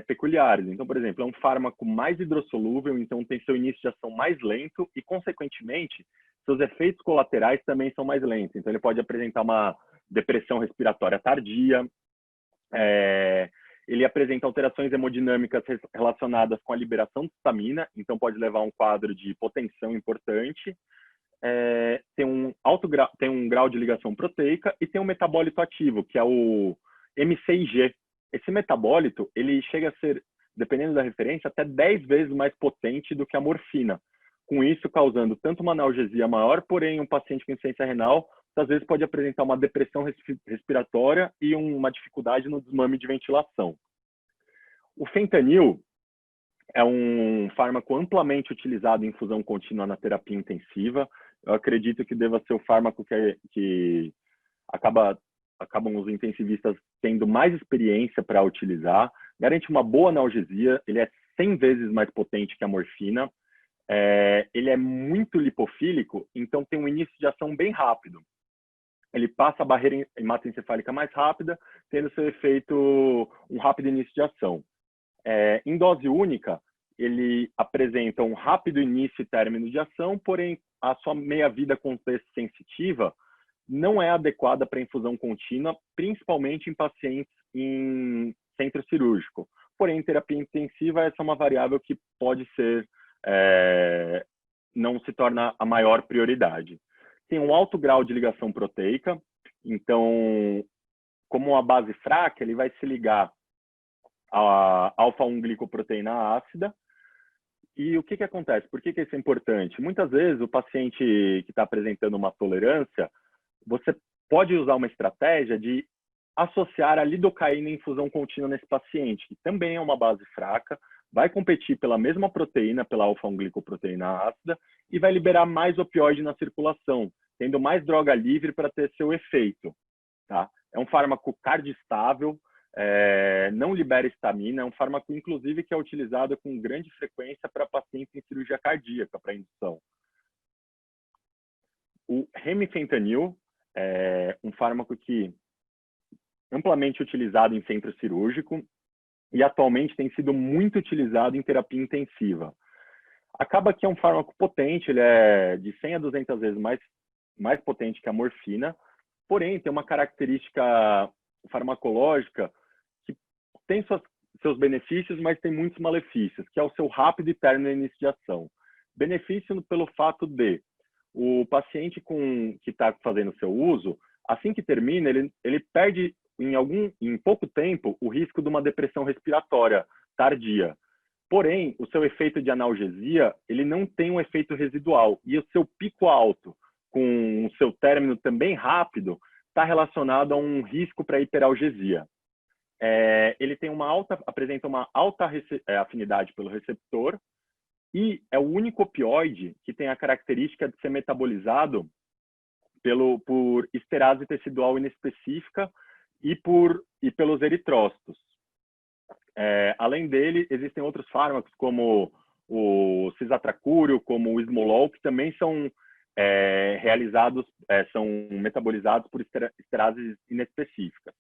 peculiares. Então, por exemplo, é um fármaco mais hidrossolúvel, então tem seu início de ação mais lento e, consequentemente, seus efeitos colaterais também são mais lentos. Então, ele pode apresentar uma depressão respiratória tardia, ele apresenta alterações hemodinâmicas relacionadas com a liberação de histamina, então pode levar a um quadro de hipotensão importante. Tem um grau de ligação proteica e tem um metabólito ativo, que é o MCIG. Esse metabólito, ele chega a ser, dependendo da referência, até 10 vezes mais potente do que a morfina. Com isso, causando tanto uma analgesia maior, porém, um paciente com insuficiência renal, às vezes pode apresentar uma depressão respiratória e uma dificuldade no desmame de ventilação. O fentanil é um fármaco amplamente utilizado em infusão contínua na terapia intensiva. Eu acredito que deva ser o fármaco que acabam os intensivistas tendo mais experiência para utilizar. Garante uma boa analgesia, ele é 100 vezes mais potente que a morfina. Ele é muito lipofílico, então tem um início de ação bem rápido. Ele passa a barreira hematoencefálica mais rápida, tendo seu efeito um rápido início de ação. Em dose única, ele apresenta um rápido início e término de ação, porém a sua meia-vida contexto sensitiva não é adequada para infusão contínua, principalmente em pacientes em centro cirúrgico. Porém, em terapia intensiva, essa é uma variável que pode ser, não se torna a maior prioridade. Tem um alto grau de ligação proteica, então, como uma base fraca, ele vai se ligar a alfa-1-glicoproteína ácida. E o que acontece? Por que isso é importante? Muitas vezes, o paciente que está apresentando uma tolerância, você pode usar uma estratégia de associar a lidocaína em infusão contínua nesse paciente, que também é uma base fraca, vai competir pela mesma proteína, pela alfa-1-glicoproteína ácida, e vai liberar mais opioide na circulação, tendo mais droga livre para ter seu efeito. Tá? É um fármaco cardiostável, não libera histamina, é um fármaco, inclusive, que é utilizado com grande frequência para pacientes em cirurgia cardíaca, para indução. O remifentanil é um fármaco que amplamente utilizado em centro cirúrgico e atualmente tem sido muito utilizado em terapia intensiva. Acaba que é um fármaco potente, ele é de 100 a 200 vezes mais potente que a morfina, porém tem uma característica farmacológica que tem seus benefícios, mas tem muitos malefícios, que é o seu rápido e término início de ação. Benefício pelo fato de o paciente que está fazendo seu uso, assim que termina, ele perde em pouco tempo o risco de uma depressão respiratória tardia. Porém, o seu efeito de analgesia, ele não tem um efeito residual. E o seu pico alto, com o seu término também rápido, está relacionado a um risco para hiperalgesia. Ele apresenta uma alta afinidade pelo receptor e é o único opioide que tem a característica de ser metabolizado por esterase tecidual inespecífica e pelos eritrócitos. Além dele, existem outros fármacos, como o cisatracúrio, como o esmolol, que também são são metabolizados por esterases inespecíficas.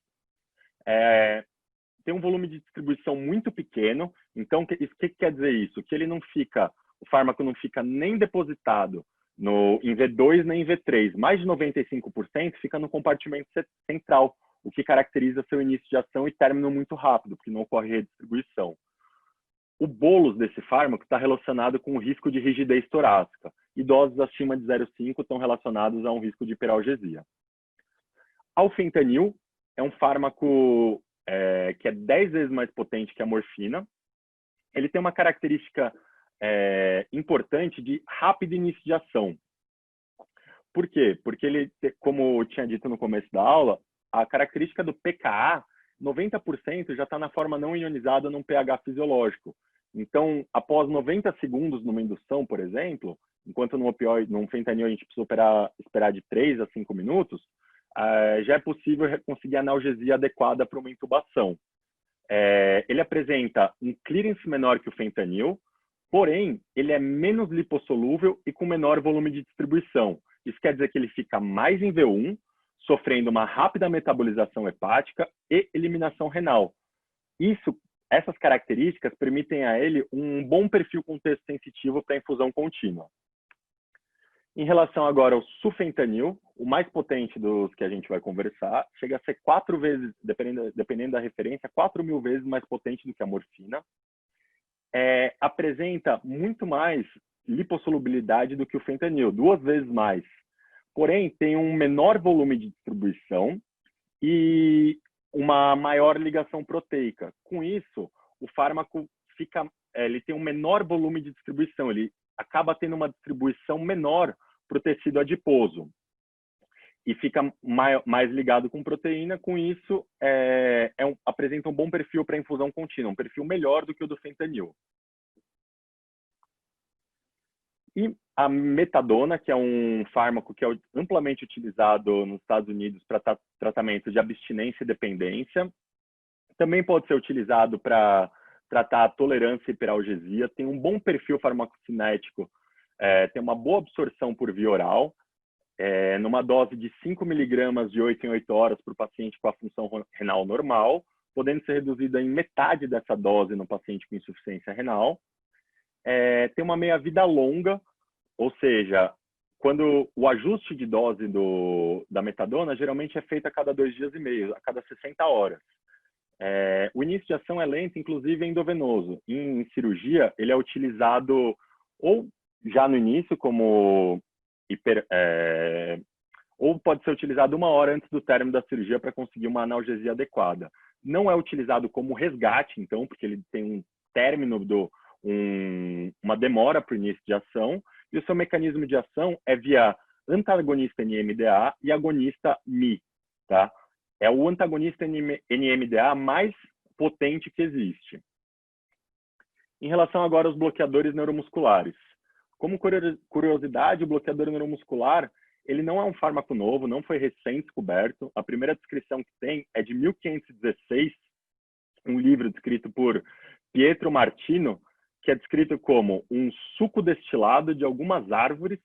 Tem um volume de distribuição muito pequeno, então o que quer dizer isso? Que o fármaco não fica nem depositado em V2 nem em V3. Mais de 95% fica no compartimento central, o que caracteriza seu início de ação e término muito rápido, porque não ocorre redistribuição. O bolus desse fármaco está relacionado com o risco de rigidez torácica, e doses acima de 0,5 estão relacionados a um risco de hiperalgesia. O fentanil é um fármaco que é 10 vezes mais potente que a morfina. Ele tem uma característica importante de rápido início de ação. Por quê? Porque ele, como eu tinha dito no começo da aula, a característica do pKa, 90% já está na forma não ionizada num pH fisiológico. Então, após 90 segundos numa indução, por exemplo, enquanto num opioide, num fentanil a gente precisa esperar de 3 a 5 minutos, já é possível conseguir analgesia adequada para uma intubação. Ele apresenta um clearance menor que o fentanil, porém, ele é menos lipossolúvel e com menor volume de distribuição. Isso quer dizer que ele fica mais em V1, sofrendo uma rápida metabolização hepática e eliminação renal. Essas características permitem a ele um bom perfil contexto sensitivo para infusão contínua. Em relação agora ao sufentanil, o mais potente dos que a gente vai conversar, chega a ser 4 vezes, dependendo da referência, 4.000 vezes mais potente do que a morfina. Apresenta muito mais lipossolubilidade do que o fentanil, 2 vezes mais. Porém, tem um menor volume de distribuição e uma maior ligação proteica. Com isso, o fármaco ele tem um menor volume de distribuição, ele acaba tendo uma distribuição menor para o tecido adiposo e fica mais ligado com proteína. Com isso, apresenta um bom perfil para infusão contínua, um perfil melhor do que o do fentanil. E a metadona, que é um fármaco que é amplamente utilizado nos Estados Unidos para tratamento de abstinência e dependência, também pode ser utilizado para tratar a tolerância e hiperalgesia, tem um bom perfil farmacocinético, tem uma boa absorção por via oral, numa dose de 5 miligramas de 8 em 8 horas para o paciente com a função renal normal, podendo ser reduzida em metade dessa dose no paciente com insuficiência renal. Tem uma meia-vida longa, ou seja, quando o ajuste de dose da metadona geralmente é feito a cada 2 dias e meio, a cada 60 horas. O início de ação é lento, inclusive endovenoso. Em cirurgia, ele é utilizado ou já no início como ou pode ser utilizado 1 hora antes do término da cirurgia para conseguir uma analgesia adequada. Não é utilizado como resgate, então, porque ele tem um término uma demora para o início de ação, e o seu mecanismo de ação é via antagonista NMDA e agonista Mi, tá? É o antagonista NMDA mais potente que existe. Em relação agora aos bloqueadores neuromusculares. Como curiosidade, o bloqueador neuromuscular, ele não é um fármaco novo, não foi recém-descoberto. A primeira descrição que tem é de 1516, um livro descrito por Pietro Martino, que é descrito como um suco destilado de algumas árvores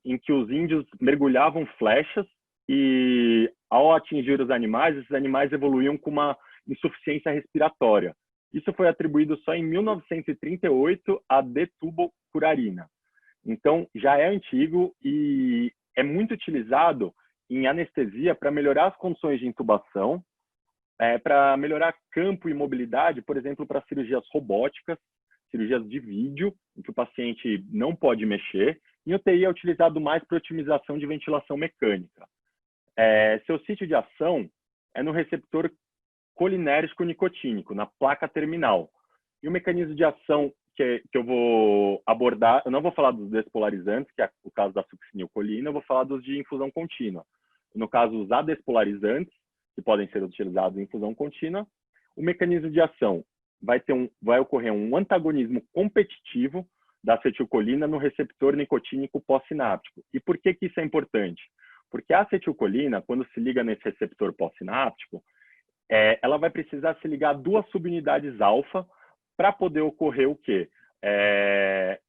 em que os índios mergulhavam flechas e, ao atingir os animais, esses animais evoluíam com uma insuficiência respiratória. Isso foi atribuído só em 1938 a D. tubocurarina. Então, já é antigo e é muito utilizado em anestesia para melhorar as condições de intubação, para melhorar campo e mobilidade, por exemplo, para cirurgias robóticas, cirurgias de vídeo, em que o paciente não pode mexer. Em UTI é utilizado mais para otimização de ventilação mecânica. Seu sítio de ação é no receptor colinérgico nicotínico, na placa terminal. E o mecanismo de ação que eu vou abordar, eu não vou falar dos despolarizantes, que é o caso da succinilcolina, eu vou falar dos de infusão contínua. No caso, os adespolarizantes, que podem ser utilizados em infusão contínua, o mecanismo de ação vai ocorrer um antagonismo competitivo da acetilcolina no receptor nicotínico pós-sináptico. E por que isso é importante? Porque a acetilcolina, quando se liga nesse receptor pós-sináptico, ela vai precisar se ligar a 2 subunidades alfa para poder ocorrer o quê?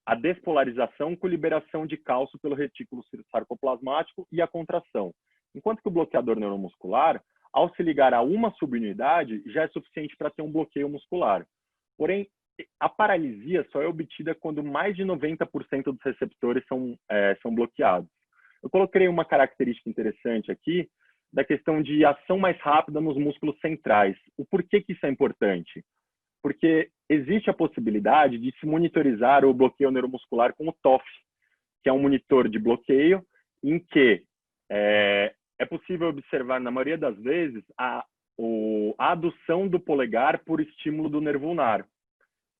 A despolarização com liberação de cálcio pelo retículo sarcoplasmático e a contração. Enquanto que o bloqueador neuromuscular, ao se ligar a uma subunidade, já é suficiente para ter um bloqueio muscular. Porém, a paralisia só é obtida quando mais de 90% dos receptores são bloqueados. Eu coloquei uma característica interessante aqui da questão de ação mais rápida nos músculos centrais. O porquê que isso é importante? Porque existe a possibilidade de se monitorizar o bloqueio neuromuscular com o TOF, que é um monitor de bloqueio em que é possível observar, na maioria das vezes, a adução do polegar por estímulo do nervo ulnar.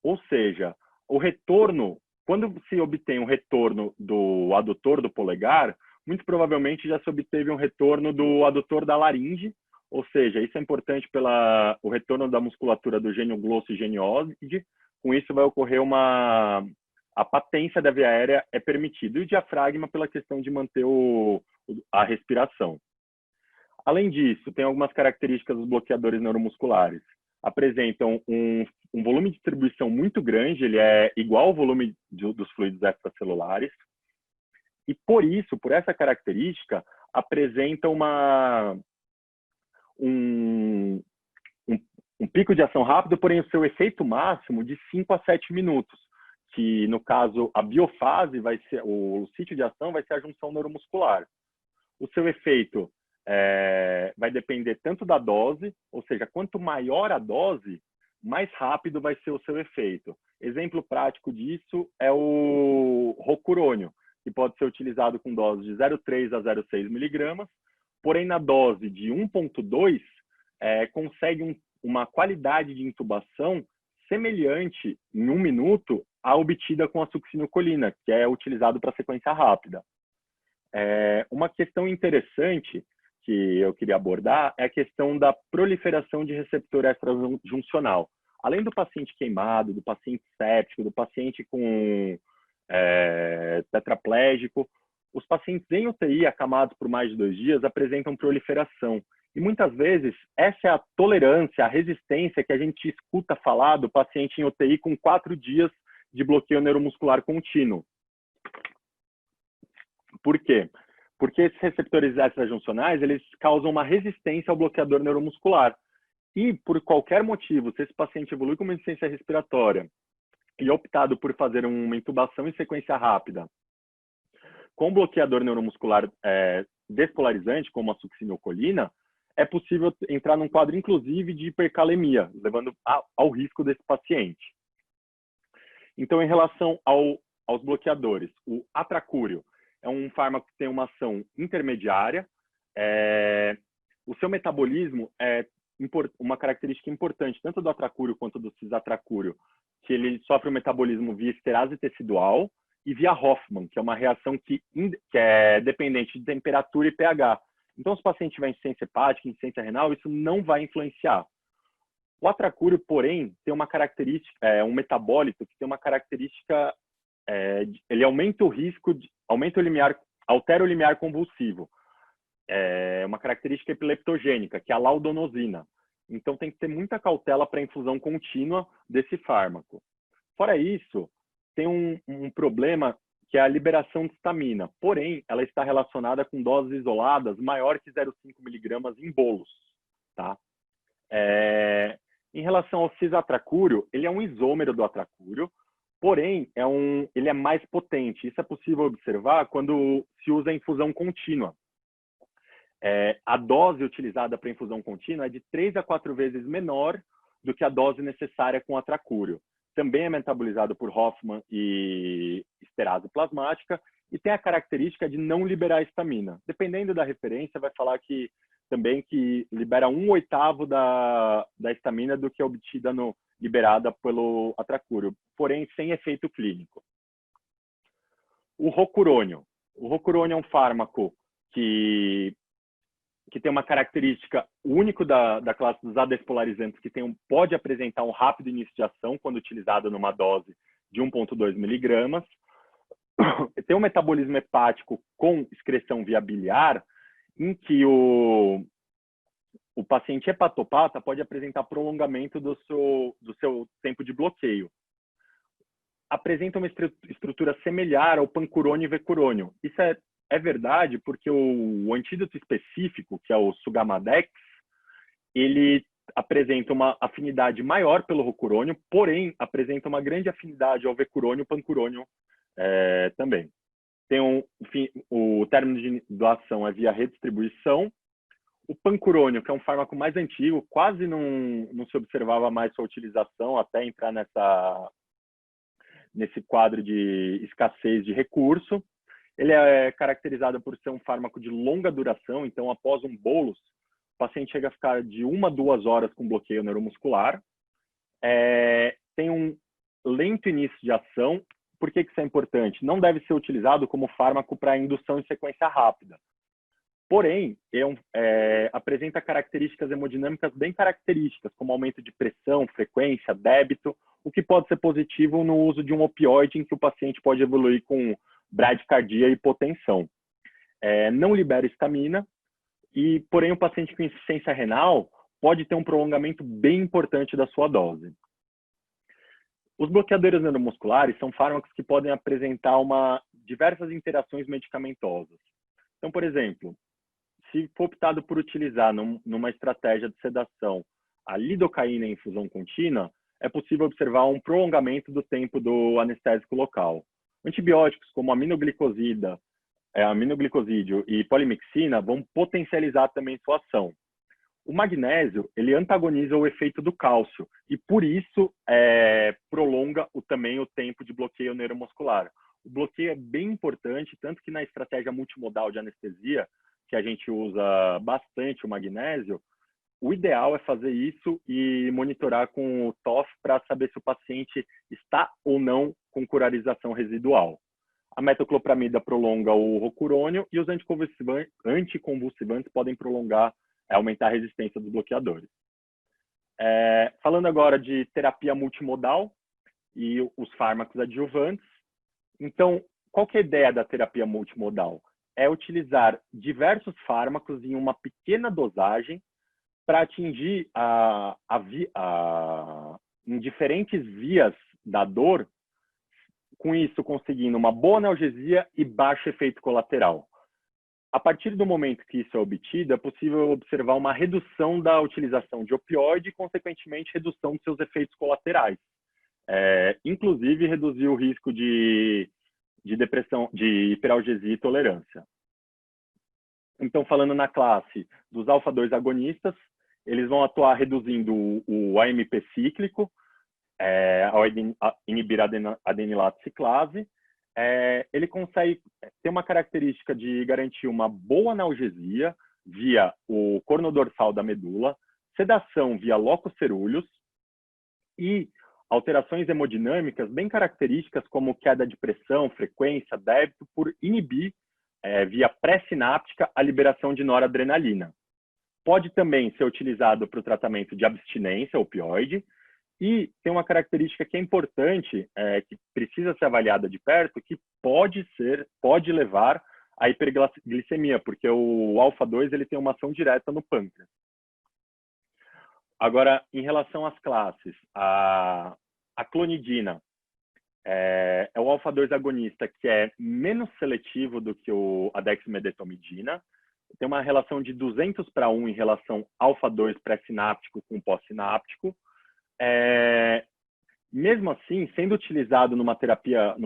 Ou seja, o retorno, quando se obtém um retorno do adutor do polegar, muito provavelmente já se obteve um retorno do adutor da laringe, ou seja, isso é importante pelo retorno da musculatura do gênio glosso e genióide, Com isso, vai ocorrer a patência da via aérea é permitida, e o diafragma pela questão de manter a respiração. Além disso, tem algumas características dos bloqueadores neuromusculares. Apresentam um volume de distribuição muito grande, ele é igual ao volume dos fluidos extracelulares, e por essa característica, apresenta um pico de ação rápido, porém o seu efeito máximo de 5 a 7 minutos, que no caso a biofase vai ser, o sítio de ação vai ser a junção neuromuscular. O seu efeito vai depender tanto da dose, ou seja, quanto maior a dose, mais rápido vai ser o seu efeito. Exemplo prático disso é o rocurônio, que pode ser utilizado com doses de 0,3 a 0,6 miligramas, porém na dose de 1,2 consegue uma qualidade de intubação semelhante em 1 minuto à obtida com a succinilcolina, que é utilizado para sequência rápida. Uma questão interessante que eu queria abordar é a questão da proliferação de receptor extrajuncional. Além do paciente queimado, do paciente séptico, do paciente com tetraplégico, os pacientes em UTI acamados por mais de 2 dias apresentam proliferação. E muitas vezes essa é a tolerância, a resistência que a gente escuta falar do paciente em UTI com 4 dias de bloqueio neuromuscular contínuo. Por quê? Porque esses receptores extrajuncionais, eles causam uma resistência ao bloqueador neuromuscular. E, por qualquer motivo, se esse paciente evolui com uma insuficiência respiratória e optado por fazer uma intubação em sequência rápida, com bloqueador neuromuscular despolarizante, como a succinilcolina, é possível entrar num quadro, inclusive, de hipercalemia, levando ao risco desse paciente. Então, em relação aos bloqueadores, o atracúrio é um fármaco que tem uma ação intermediária. O seu metabolismo é uma característica importante, tanto do atracúrio quanto do cisatracúrio, que ele sofre o metabolismo via esterase tecidual e via Hoffmann, que é uma reação que é dependente de temperatura e pH. Então, se o paciente tiver insuficiência hepática, insuficiência renal, isso não vai influenciar. O atracúrio, porém, tem uma característica, um metabólito que tem uma característica, ele aumenta o risco, altera o limiar convulsivo. É uma característica epileptogênica, que é a laudonosina. Então, tem que ter muita cautela para a infusão contínua desse fármaco. Fora isso, tem um problema que é a liberação de histamina. Porém, ela está relacionada com doses isoladas maior que 0,5 miligramas em bolos. Tá? Em relação ao cisatracúrio, ele é um isômero do atracúrio, porém, ele é mais potente. Isso é possível observar quando se usa a infusão contínua. A dose utilizada para infusão contínua é de 3 a 4 vezes menor do que a dose necessária com atracúrio. Também é metabolizado por Hoffmann e esterase plasmática e tem a característica de não liberar histamina. Dependendo da referência, vai falar que também que libera 1/8 da histamina do que é obtida liberada pelo atracúrio, porém sem efeito clínico. O rocurônio. O rocurônio é um fármaco que tem uma característica única da classe dos adespolarizantes, que pode apresentar um rápido início de ação quando utilizado numa dose de 1,2 miligramas. Tem um metabolismo hepático com excreção via biliar, em que o paciente hepatopata pode apresentar prolongamento do seu tempo de bloqueio. Apresenta uma estrutura semelhar ao pancurônio e vecurônio. Isso é verdade porque o antídoto específico, que é o Sugamadex, ele apresenta uma afinidade maior pelo rocurônio, porém apresenta uma grande afinidade ao vecurônio e pancurônio também. Tem o término de ação é via redistribuição. O pancurônio, que é um fármaco mais antigo, quase não se observava mais sua utilização até entrar nesse quadro de escassez de recurso. Ele é caracterizado por ser um fármaco de longa duração, então após um bolus, o paciente chega a ficar de 1 a 2 horas com bloqueio neuromuscular. Tem um lento início de ação. Por que isso é importante? Não deve ser utilizado como fármaco para indução em sequência rápida. Porém, apresenta características hemodinâmicas bem características, como aumento de pressão, frequência, débito, o que pode ser positivo no uso de um opioide em que o paciente pode evoluir com bradicardia e hipotensão. Não libera estamina, porém o paciente com insuficiência renal pode ter um prolongamento bem importante da sua dose. Os bloqueadores neuromusculares são fármacos que podem apresentar diversas interações medicamentosas. Então, por exemplo, se for optado por utilizar numa estratégia de sedação a lidocaína em infusão contínua, é possível observar um prolongamento do tempo do anestésico local. Antibióticos como aminoglicosídeo e polimixina vão potencializar também sua ação. O magnésio, ele antagoniza o efeito do cálcio e, por isso, prolonga também o tempo de bloqueio neuromuscular. O bloqueio é bem importante, tanto que na estratégia multimodal de anestesia, que a gente usa bastante o magnésio, o ideal é fazer isso e monitorar com o TOF para saber se o paciente está ou não com curarização residual. A metoclopramida prolonga o rocurônio e os anticonvulsivantes podem aumentar a resistência dos bloqueadores. Falando agora de terapia multimodal e os fármacos adjuvantes. Então, qual que é a ideia da terapia multimodal? É utilizar diversos fármacos em uma pequena dosagem para atingir em diferentes vias da dor, com isso conseguindo uma boa analgesia e baixo efeito colateral. A partir do momento que isso é obtido, é possível observar uma redução da utilização de opioide e, consequentemente, redução de seus efeitos colaterais. Inclusive, reduzir o risco de depressão, de hiperalgesia e tolerância. Então, falando na classe dos alfa-2 agonistas, eles vão atuar reduzindo o AMP cíclico, ao inibir a adenilato ciclase. Ele consegue ter uma característica de garantir uma boa analgesia via o corno dorsal da medula, sedação via locus cerúleus e alterações hemodinâmicas bem características como queda de pressão, frequência, débito, por inibir via pré-sináptica a liberação de noradrenalina. Pode também ser utilizado para o tratamento de abstinência opioide e tem uma característica que é importante, que precisa ser avaliada de perto, que pode levar à hiperglicemia, porque o alfa-2 ele tem uma ação direta no pâncreas. Agora, em relação às classes, a clonidina é o alfa-2 agonista que é menos seletivo do que a dexmedetomidina. Tem uma relação de 200:1 em relação alfa-2 pré-sináptico com pós-sináptico. Mesmo assim, sendo utilizado numa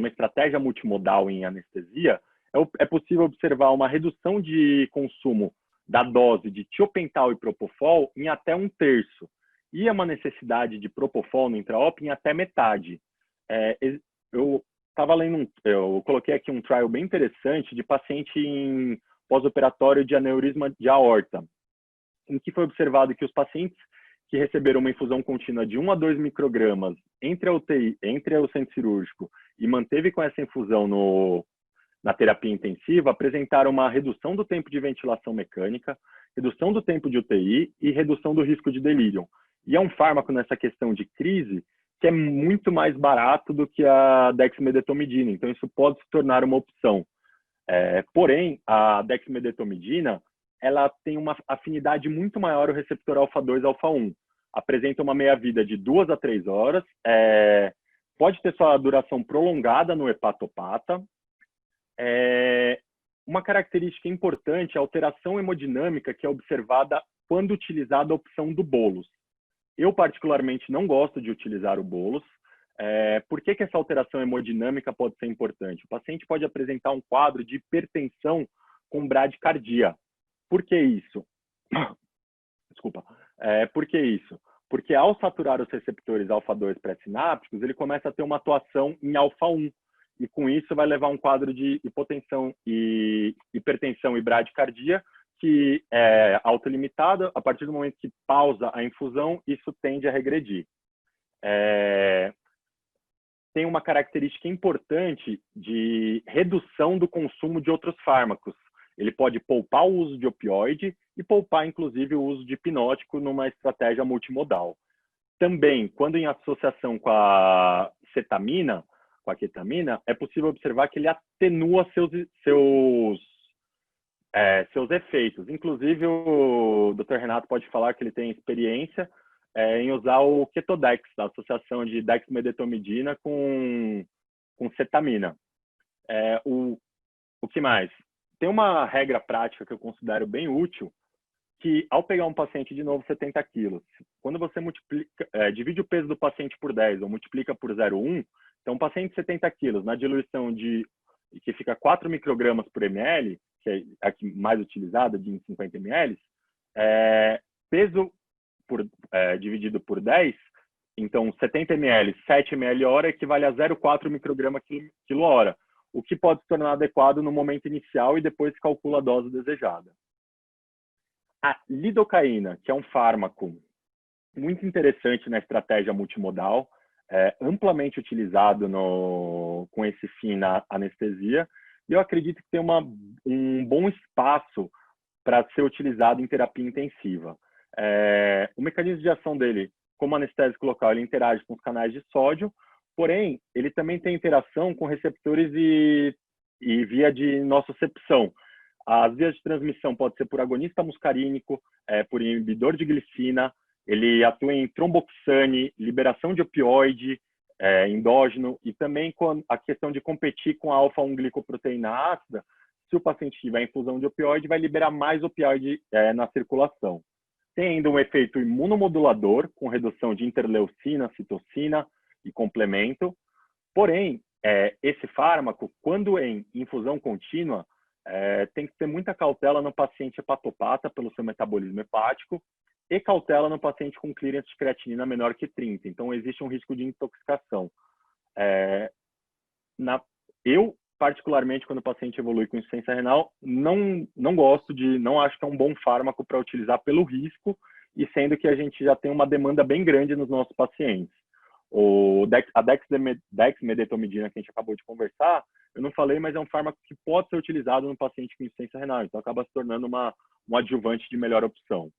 estratégia multimodal em anestesia, é possível observar uma redução de consumo da dose de tiopental e propofol em até 1/3, e uma necessidade de propofol no intraop em até metade. Eu coloquei aqui um trial bem interessante de paciente em pós-operatório de aneurisma de aorta, em que foi observado que os pacientes que receberam uma infusão contínua de 1 a 2 microgramas entre a UTI, entre o centro cirúrgico, e manteve com essa infusão na terapia intensiva, apresentaram uma redução do tempo de ventilação mecânica, redução do tempo de UTI e redução do risco de delírio. E é um fármaco nessa questão de crise que é muito mais barato do que a dexmedetomidina, então isso pode se tornar uma opção. Porém, a dexmedetomidina ela tem uma afinidade muito maior ao receptor alfa-2 alfa-1. Apresenta uma meia-vida de 2 a 3 horas, pode ter sua duração prolongada no hepatopata. Uma característica importante é a alteração hemodinâmica que é observada quando utilizada a opção do bolus. Eu, particularmente, não gosto de utilizar o bolus. Por que essa alteração hemodinâmica pode ser importante? O paciente pode apresentar um quadro de hipertensão com bradicardia. Por que isso? Desculpa. Por que isso? Porque ao saturar os receptores alfa-2 pré-sinápticos, ele começa a ter uma atuação em alfa-1. E com isso vai levar um quadro de hipotensão e hipertensão e bradicardia, que é autolimitada. A partir do momento que pausa a infusão, isso tende a regredir. Tem uma característica importante de redução do consumo de outros fármacos. Ele pode poupar o uso de opioide e poupar, inclusive, o uso de hipnótico numa estratégia multimodal. Também, quando em associação com a cetamina, com a ketamina, é possível observar que ele atenua seus efeitos. Inclusive, o Dr. Renato pode falar que ele tem experiência em usar o Ketodex, a associação de dexmedetomidina com cetamina. O que mais? Tem uma regra prática que eu considero bem útil, que ao pegar um paciente de novo 70 quilos, quando você divide o peso do paciente por 10 ou multiplica por 0,1, então um paciente de 70 quilos, na diluição que fica 4 microgramas por ml, que é a mais utilizada, de 50 ml, peso dividido por 10, então 70 ml, 7 ml hora equivale a 0,4 micrograma quilo hora, o que pode se tornar adequado no momento inicial e depois calcula a dose desejada. A lidocaína, que é um fármaco muito interessante na estratégia multimodal, amplamente utilizado com esse fim na anestesia, e eu acredito que tem um bom espaço para ser utilizado em terapia intensiva. O mecanismo de ação dele, como anestésico local, ele interage com os canais de sódio, porém, ele também tem interação com receptores e via de nocicepção. As vias de transmissão pode ser por agonista muscarínico, por inibidor de glicina, ele atua em tromboxane, liberação de opioide endógeno e também com a questão de competir com a alfa-1-glicoproteína ácida. Se o paciente tiver infusão de opioide, vai liberar mais opioide na circulação. Tem ainda um efeito imunomodulador, com redução de interleucina, citocina e complemento. Porém, esse fármaco, quando em infusão contínua, tem que ter muita cautela no paciente hepatopata pelo seu metabolismo hepático e cautela no paciente com clearance de creatinina menor que 30. Então, existe um risco de intoxicação. Eu, particularmente, quando o paciente evolui com insuficiência renal, não acho que é um bom fármaco para utilizar pelo risco, e sendo que a gente já tem uma demanda bem grande nos nossos pacientes. A dexmedetomidina, que a gente acabou de conversar, eu não falei, mas é um fármaco que pode ser utilizado no paciente com insuficiência renal, então acaba se tornando um adjuvante de melhor opção.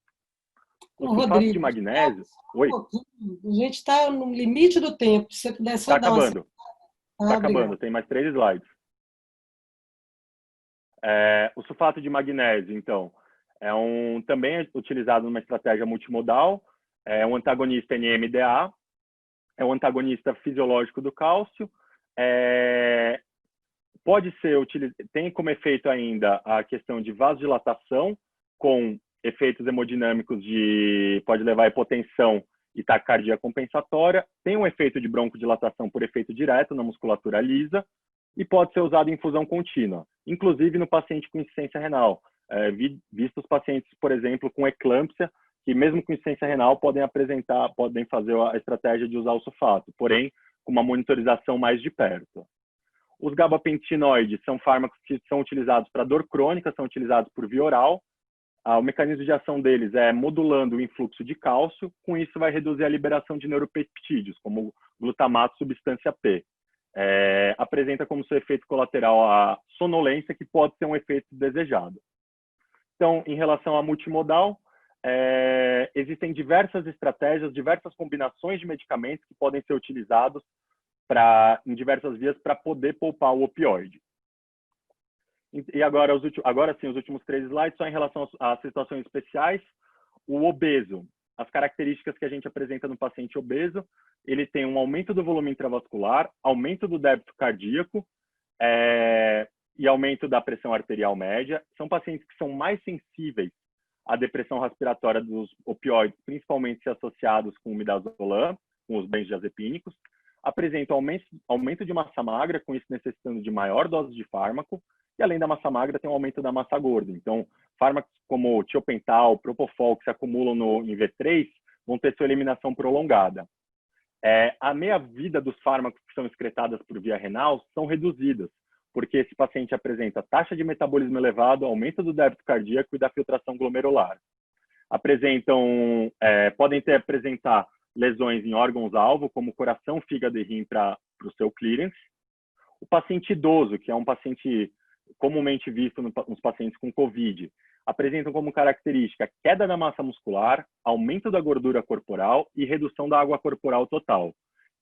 O sulfato Rodrigo, de magnésio... Oi? A gente está no limite do tempo, se você puder só dar uma... Está acabando, tem mais 3 slides. O sulfato de magnésio, então, também é utilizado numa estratégia multimodal, é um antagonista NMDA, é um antagonista fisiológico do cálcio, pode ser utilizado, tem como efeito ainda a questão de vasodilatação, com efeitos hemodinâmicos pode levar a hipotensão e taquicardia compensatória, tem um efeito de broncodilatação por efeito direto na musculatura lisa, e pode ser usado em infusão contínua, inclusive no paciente com insuficiência renal. Visto os pacientes, por exemplo, com eclâmpsia, que mesmo com insuficiência renal podem fazer a estratégia de usar o sulfato, porém com uma monitorização mais de perto. Os gabapentinoides são fármacos que são utilizados para dor crônica, são utilizados por via oral. O mecanismo de ação deles é modulando o influxo de cálcio, com isso vai reduzir a liberação de neuropeptídeos, como glutamato, substância P. Apresenta como seu efeito colateral a sonolência, que pode ser um efeito desejado. Então, em relação à multimodal, existem diversas estratégias, diversas combinações de medicamentos que podem ser utilizados em diversas vias para poder poupar o opioide. E agora sim, os últimos 3 slides, só em relação às situações especiais. O obeso, as características que a gente apresenta no paciente obeso, ele tem um aumento do volume intravascular, aumento do débito cardíaco e aumento da pressão arterial média. São pacientes que são mais sensíveis à depressão respiratória dos opioides, principalmente se associados com o midazolam, com os benzodiazepínicos. Apresentam aumento de massa magra, com isso necessitando de maior dose de fármaco, e além da massa magra, tem um aumento da massa gorda. Então, fármacos como o tiopental, propofol, que se acumulam em V3, vão ter sua eliminação prolongada. A meia-vida dos fármacos que são excretadas por via renal são reduzidas, porque esse paciente apresenta taxa de metabolismo elevado, aumento do débito cardíaco e da filtração glomerular. Podem apresentar lesões em órgãos-alvo, como coração, fígado e rim para o seu clearance. O paciente idoso, que é um paciente comumente visto nos pacientes com COVID, apresentam como característica queda da massa muscular, aumento da gordura corporal e redução da água corporal total.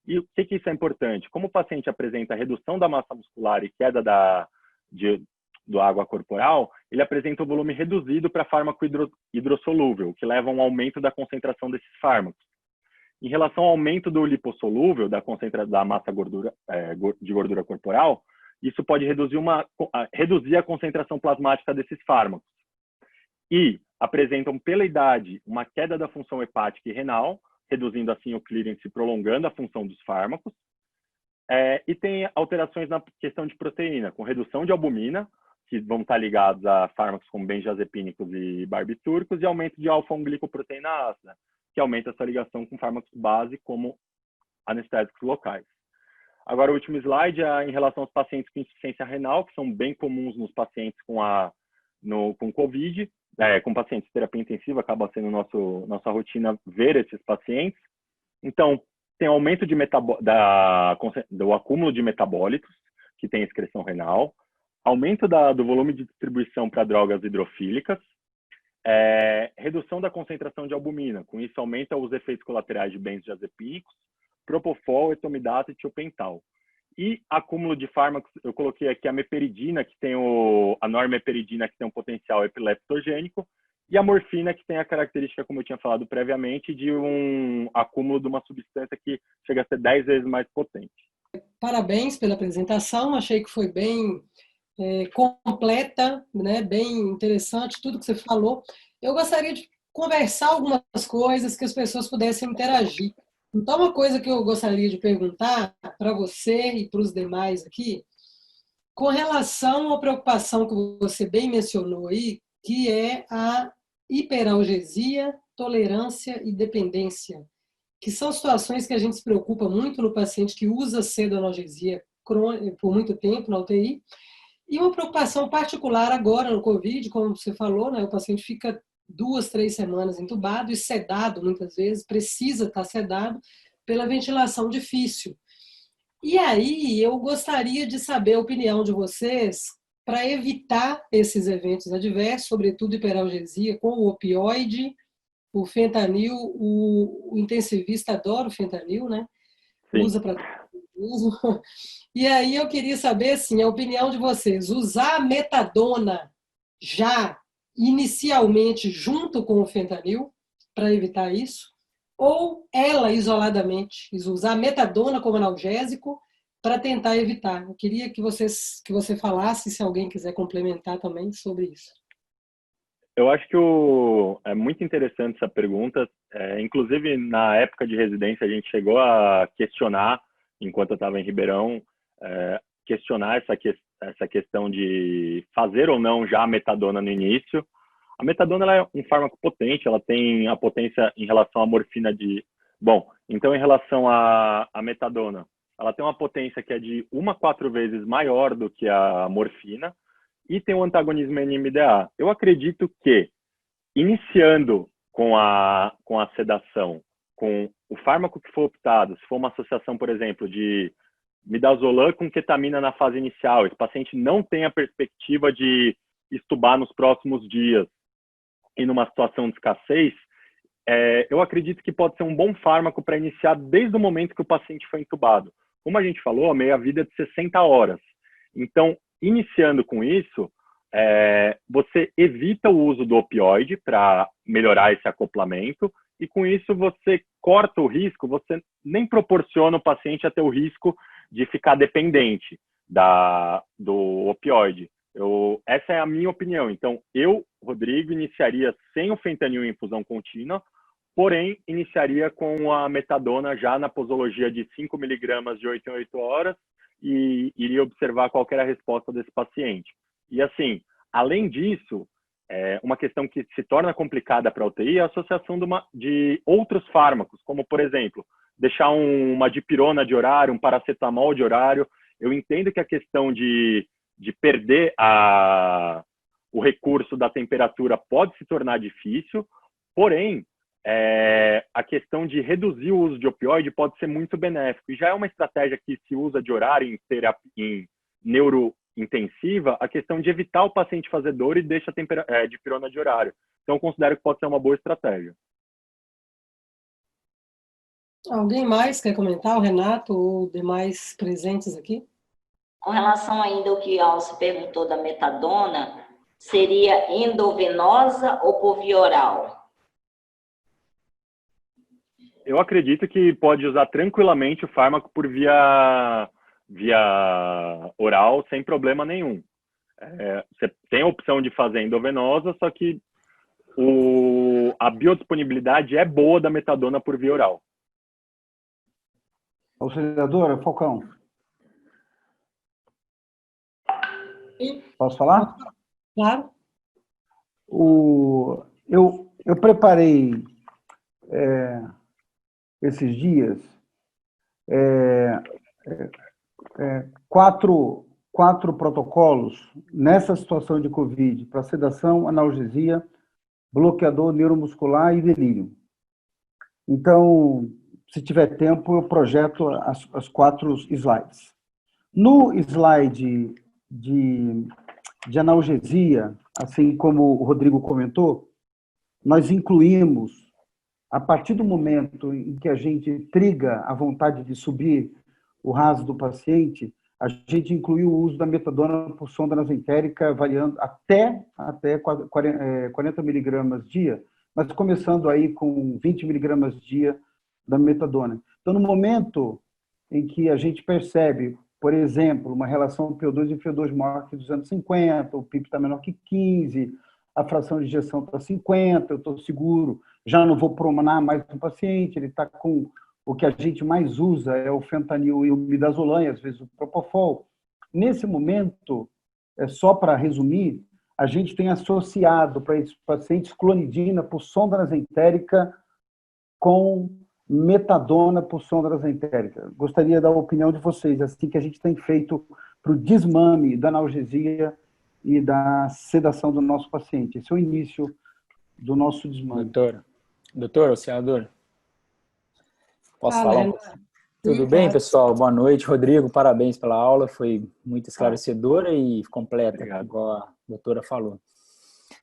E o que isso é importante? Como o paciente apresenta redução da massa muscular e queda do água corporal, ele apresenta um volume reduzido para fármaco hidrossolúvel, que leva a um aumento da concentração desses fármacos. Em relação ao aumento do lipossolúvel, da massa de gordura corporal, isso pode reduzir a concentração plasmática desses fármacos. E apresentam, pela idade, uma queda da função hepática e renal, reduzindo assim o clearance e prolongando a função dos fármacos. E tem alterações na questão de proteína, com redução de albumina, que vão estar ligados a fármacos como benzodiazepínicos e barbitúricos, e aumento de alfa-1-glicoproteína ácida, que aumenta essa ligação com fármacos base, como anestésicos locais. Agora, o último slide é em relação aos pacientes com insuficiência renal, que são bem comuns nos pacientes com COVID, com pacientes de terapia intensiva, acaba sendo nossa rotina ver esses pacientes. Então, tem aumento do acúmulo de metabólitos, que tem excreção renal, aumento do volume de distribuição para drogas hidrofílicas, redução da concentração de albumina, com isso aumenta os efeitos colaterais de benzodiazepínicos, propofol, etomidate e tiopental. E acúmulo de fármacos, eu coloquei aqui a meperidina, que tem a normeperidina, que tem um potencial epileptogênico, e a morfina, que tem a característica, como eu tinha falado previamente, de um acúmulo de uma substância que chega a ser 10 vezes mais potente. Parabéns pela apresentação, achei que foi bem completa, né? Bem interessante tudo que você falou. Eu gostaria de conversar algumas coisas que as pessoas pudessem interagir. Então, uma coisa que eu gostaria de perguntar para você e para os demais aqui, com relação à preocupação que você bem mencionou aí, que é a hiperalgesia, tolerância e dependência, que são situações que a gente se preocupa muito no paciente que usa pseudoanalgesia crônica por muito tempo na UTI, e uma preocupação particular agora no COVID, como você falou, né, o paciente fica 2, 3 semanas entubado e sedado muitas vezes, precisa estar sedado pela ventilação difícil. E aí eu gostaria de saber a opinião de vocês para evitar esses eventos adversos, sobretudo hiperalgesia com o opioide, o fentanil, o intensivista adora o fentanil, né? Sim. Usa para tudo mesmo. E aí eu queria saber, assim, a opinião de vocês. Usar a metadona já inicialmente junto com o fentanil para evitar isso? Ou ela isoladamente, usar a metadona como analgésico para tentar evitar? Eu queria que você falasse, se alguém quiser complementar também sobre isso. Eu acho que é muito interessante essa pergunta. Inclusive, na época de residência, a gente chegou a questionar, enquanto eu estava em Ribeirão, questionar essa questão de fazer ou não já a metadona no início. A metadona ela é um fármaco potente, ela tem a potência em relação à morfina Bom, então em relação à metadona, ela tem uma potência que é de 1 a 4 vezes maior do que a morfina e tem um antagonismo NMDA. Eu acredito que, iniciando com a sedação, com o fármaco que for optado, se for uma associação, por exemplo, de midazolam com ketamina na fase inicial, esse paciente não tem a perspectiva de estubar nos próximos dias e numa situação de escassez, eu acredito que pode ser um bom fármaco para iniciar desde o momento que o paciente foi entubado. Como a gente falou, a meia-vida é de 60 horas. Então, iniciando com isso, você evita o uso do opioide para melhorar esse acoplamento e com isso você corta o risco, você nem proporciona o paciente a ter o risco de ficar dependente do opioide. Essa é a minha opinião. Então, eu, Rodrigo, iniciaria sem o fentanil em infusão contínua, porém, iniciaria com a metadona já na posologia de 5 miligramas de 8 em 8 horas e iria observar qual era a resposta desse paciente. E assim, além disso, uma questão que se torna complicada para a UTI é a associação de outros fármacos, como, por exemplo, deixar uma dipirona de horário, um paracetamol de horário. Eu entendo que a questão de perder o recurso da temperatura pode se tornar difícil, porém, a questão de reduzir o uso de opioide pode ser muito benéfico. E já é uma estratégia que se usa de horário em intensiva, a questão de evitar o paciente fazer dor e deixa a dipirona de horário. Então, eu considero que pode ser uma boa estratégia. Alguém mais quer comentar? O Renato ou demais presentes aqui? Com relação ainda ao que Alce perguntou da metadona, seria endovenosa ou por via oral? Eu acredito que pode usar tranquilamente o fármaco por via oral, sem problema nenhum. Você tem a opção de fazer endovenosa, só que a biodisponibilidade é boa da metadona por via oral. Auxiliadora, Falcão. Sim. Posso falar? Claro. Eu preparei esses dias quatro protocolos nessa situação de Covid para sedação, analgesia, bloqueador neuromuscular e delírio. Então, se tiver tempo, eu projeto as 4 slides. No slide de analgesia, assim como o Rodrigo comentou, nós incluímos, a partir do momento em que a gente triga a vontade de subir o RAS do paciente, a gente incluiu o uso da metadona por sonda nasentérica, variando até 40 miligramas dia, mas começando aí com 20 miligramas dia da metadona. Então, no momento em que a gente percebe, por exemplo, uma relação PO2 e FO2 maior que 250, o PIB está menor que 15, a fração de injeção está 50, eu estou seguro, já não vou promanar mais o paciente, ele está com o que a gente mais usa, é o fentanil e o midazolam, e às vezes o propofol. Nesse momento, só para resumir, a gente tem associado para esses pacientes clonidina por sonda nasentérica com metadona por sonda nasentérica. Gostaria da opinião de vocês, assim que a gente tem feito para o desmame da analgesia e da sedação do nosso paciente. Esse é o início do nosso desmame. Doutor, auxiliador, posso falar um pouco? Tudo Sim, bem, claro. pessoal? Boa noite. Rodrigo, parabéns pela aula, foi muito esclarecedora e completa, Obrigado. igual a doutora falou.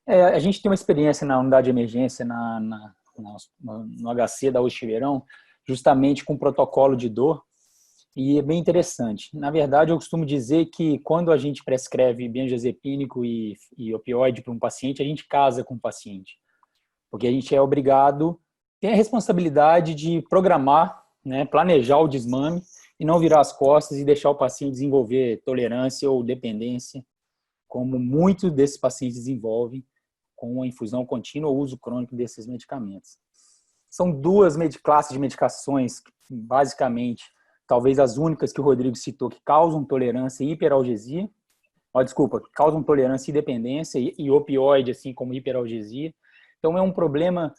A gente tem uma experiência na unidade de emergência no HC da USP Ribeirão, justamente com protocolo de dor, e é bem interessante. Na verdade, eu costumo dizer que quando a gente prescreve benzodiazepínico e opioide para um paciente, a gente casa com o paciente, porque a gente é obrigado, tem a responsabilidade de programar, né, planejar o desmame e não virar as costas e deixar o paciente desenvolver tolerância ou dependência, como muitos desses pacientes desenvolvem com a infusão contínua ou uso crônico desses medicamentos. São 2 classes de medicações, basicamente, talvez as únicas que o Rodrigo citou, que causam tolerância e hiperalgesia, causam tolerância e dependência, e opioide, assim como hiperalgesia. Então, é um problema,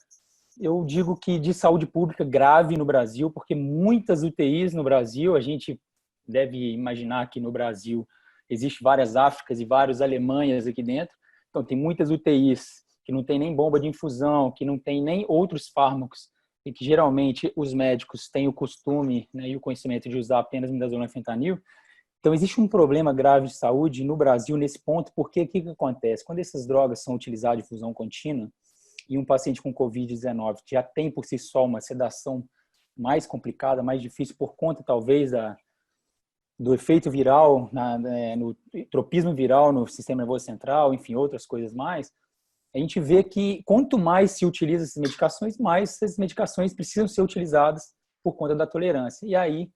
eu digo que de saúde pública grave no Brasil, porque muitas UTIs no Brasil, a gente deve imaginar que no Brasil existe várias Áfricas e várias Alemanhas aqui dentro, então tem muitas UTIs que não tem nem bomba de infusão, que não tem nem outros fármacos, e que geralmente os médicos têm o costume, né, e o conhecimento de usar apenas midazolam e fentanil. Então, existe um problema grave de saúde no Brasil nesse ponto, porque o que acontece? Quando essas drogas são utilizadas de infusão contínua, e um paciente com Covid-19 já tem por si só uma sedação mais complicada, mais difícil, por conta talvez do efeito viral, no tropismo viral no sistema nervoso central, enfim, outras coisas mais, a gente vê que quanto mais se utiliza essas medicações, mais essas medicações precisam ser utilizadas por conta da tolerância. E aí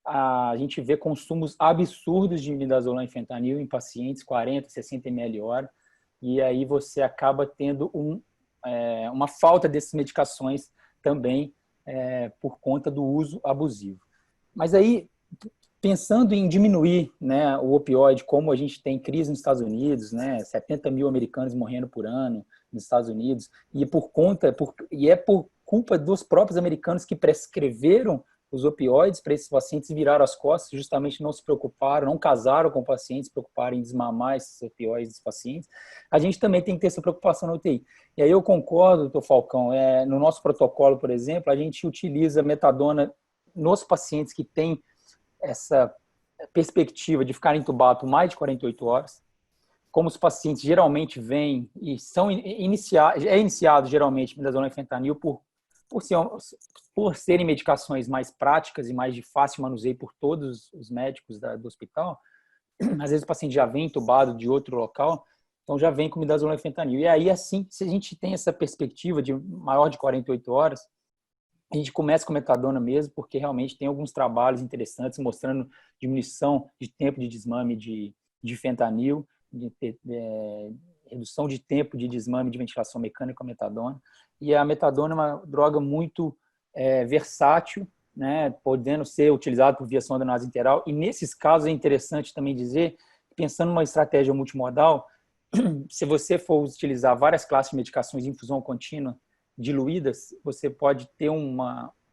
a gente vê consumos absurdos de midazolam e fentanil em pacientes, 40, 60 ml hora, e aí você acaba tendo uma falta dessas medicações também por conta do uso abusivo. Mas aí, pensando em diminuir, né, o opioide, como a gente tem crise nos Estados Unidos, né, 70 mil americanos morrendo por ano nos Estados Unidos, e é por culpa dos próprios americanos que prescreveram os opioides para esses pacientes e viraram as costas, justamente não se preocuparam, não casaram com pacientes, se preocuparam em desmamar esses opioides dos pacientes. A gente também tem que ter essa preocupação na UTI. E aí eu concordo, doutor Falcão, no nosso protocolo, por exemplo, a gente utiliza metadona nos pacientes que têm perspectiva de ficar entubado por mais de 48 horas. Como os pacientes geralmente vêm e são iniciado geralmente midazolam e fentanil por serem medicações mais práticas e mais de fácil manuseio por todos os médicos do hospital, às vezes o paciente já vem entubado de outro local, então já vem com midazolam e fentanil. E aí, assim, se a gente tem essa perspectiva de maior de 48 horas, a gente começa com metadona mesmo, porque realmente tem alguns trabalhos interessantes mostrando diminuição de tempo de desmame de fentanil, redução de tempo de desmame de ventilação mecânica com a metadona. E a metadona é uma droga muito versátil, né, podendo ser utilizada por via sonda nasointeral. E nesses casos é interessante também dizer, pensando numa estratégia multimodal, se você for utilizar várias classes de medicações de infusão contínua diluídas, você pode ter um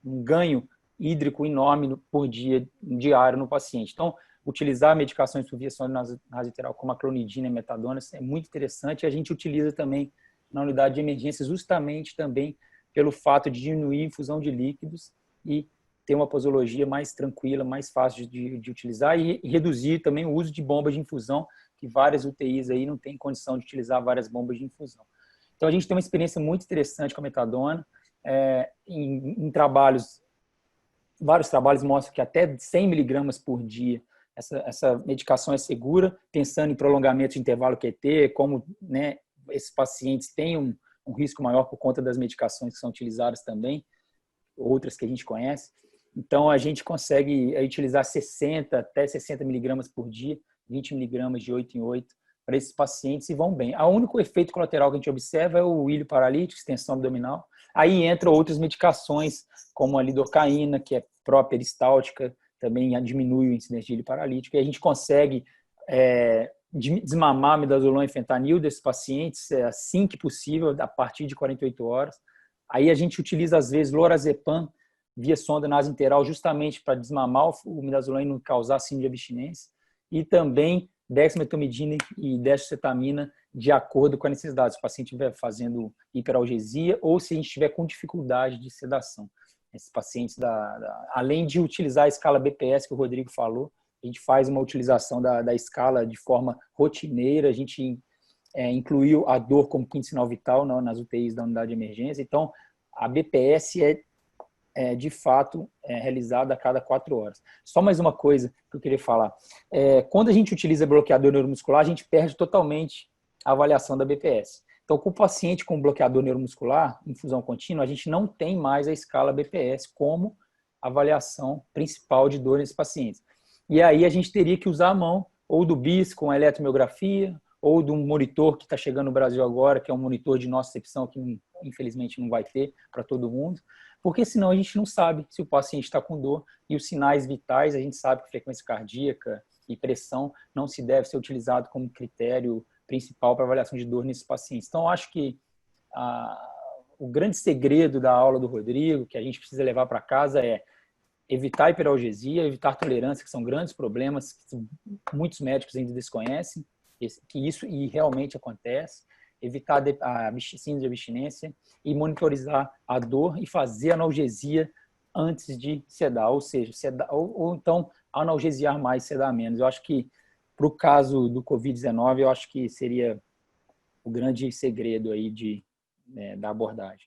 ganho hídrico enorme por dia, diário no paciente. Então, utilizar medicações por via sonda nasointeral como a clonidina e metadona é muito interessante. A gente utiliza também na unidade de emergência justamente também pelo fato de diminuir a infusão de líquidos e ter uma posologia mais tranquila, mais fácil de utilizar e reduzir também o uso de bombas de infusão, que várias UTIs aí não têm condição de utilizar várias bombas de infusão. Então, a gente tem uma experiência muito interessante com a metadona. Em trabalhos, vários trabalhos mostram que até 100 miligramas por dia essa medicação é segura, pensando em prolongamento de intervalo QT, como, né, esses pacientes têm um risco maior por conta das medicações que são utilizadas também, outras que a gente conhece. Então, a gente consegue utilizar 60 até 60 miligramas por dia, 20 miligramas de 8 em 8, para esses pacientes e vão bem. O único efeito colateral que a gente observa é o ilho paralítico, extensão abdominal. Aí entram outras medicações, como a lidocaína, que é pró-peristáltica, também diminui o incidência de ilho paralítico. E a gente consegue desmamar midazolam e fentanil desses pacientes assim que possível, a partir de 48 horas. Aí a gente utiliza, às vezes, lorazepam via sonda nasointeral justamente para desmamar o midazolam e não causar síndrome de abstinência. E também dexmedetomidina e dextrocetamina de acordo com a necessidade. Se o paciente estiver fazendo hiperalgesia ou se a gente estiver com dificuldade de sedação. Esses pacientes, além de utilizar a escala BPS que o Rodrigo falou, a gente faz uma utilização da escala de forma rotineira, a gente incluiu a dor como quinto sinal vital nas UTIs da unidade de emergência. Então, a BPS de fato realizada a cada 4 horas. Só mais uma coisa que eu queria falar. Quando a gente utiliza bloqueador neuromuscular, a gente perde totalmente a avaliação da BPS. Então, com o paciente com bloqueador neuromuscular, infusão contínua, a gente não tem mais a escala BPS como avaliação principal de dor nesses pacientes. E aí a gente teria que usar a mão, ou do BIS com a eletromiografia, ou de um monitor que está chegando no Brasil agora, que é um monitor de nocicepção que infelizmente não vai ter para todo mundo, porque senão a gente não sabe se o paciente está com dor e os sinais vitais, a gente sabe que frequência cardíaca e pressão não se deve ser utilizado como critério principal para avaliação de dor nesses pacientes. Então, eu acho que o grande segredo da aula do Rodrigo, que a gente precisa levar para casa é evitar hiperalgesia, evitar tolerância, que são grandes problemas que muitos médicos ainda desconhecem, que isso e realmente acontece, evitar a síndrome de abstinência e monitorizar a dor e fazer analgesia antes de sedar, ou seja, ou então analgesiar mais, sedar menos. Eu acho que, para o caso do Covid-19, eu acho que seria o grande segredo aí da abordagem.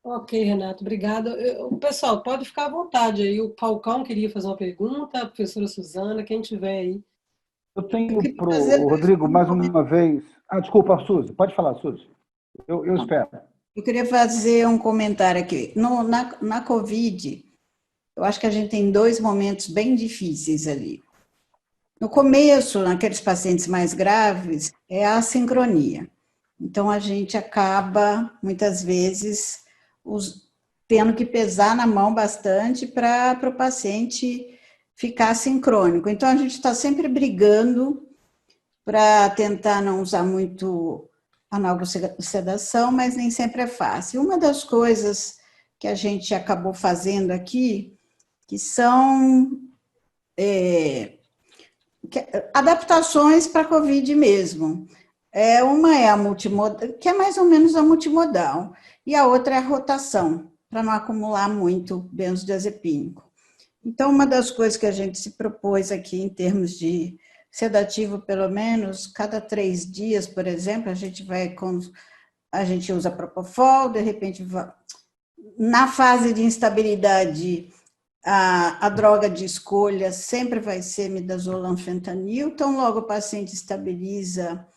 Ok, Renato, obrigada. Pessoal, pode ficar à vontade aí. O Falcão queria fazer uma pergunta, a professora Suzana, quem tiver aí. Eu tenho para o Rodrigo, mais uma vez... desculpa, Suzy. Pode falar, Suzy. Eu espero. Eu queria fazer um comentário aqui. Na Covid, eu acho que a gente tem 2 momentos bem difíceis ali. No começo, naqueles pacientes mais graves, é a assincronia. Então, a gente acaba, muitas vezes, tendo que pesar na mão bastante para o paciente ficar sincrônico. Então, a gente está sempre brigando para tentar não usar muito analgossedação, mas nem sempre é fácil. Uma das coisas que a gente acabou fazendo aqui, que são adaptações para a COVID mesmo. Uma é a multimodal, que é mais ou menos a multimodal, e a outra é a rotação. para não acumular muito benzodiazepínico. Então, uma das coisas que a gente se propôs aqui em termos de sedativo, pelo menos, cada 3 dias, por exemplo, a gente usa Propofol, de repente, na fase de instabilidade, a droga de escolha sempre vai ser midazolam fentanil, então logo o paciente estabiliza,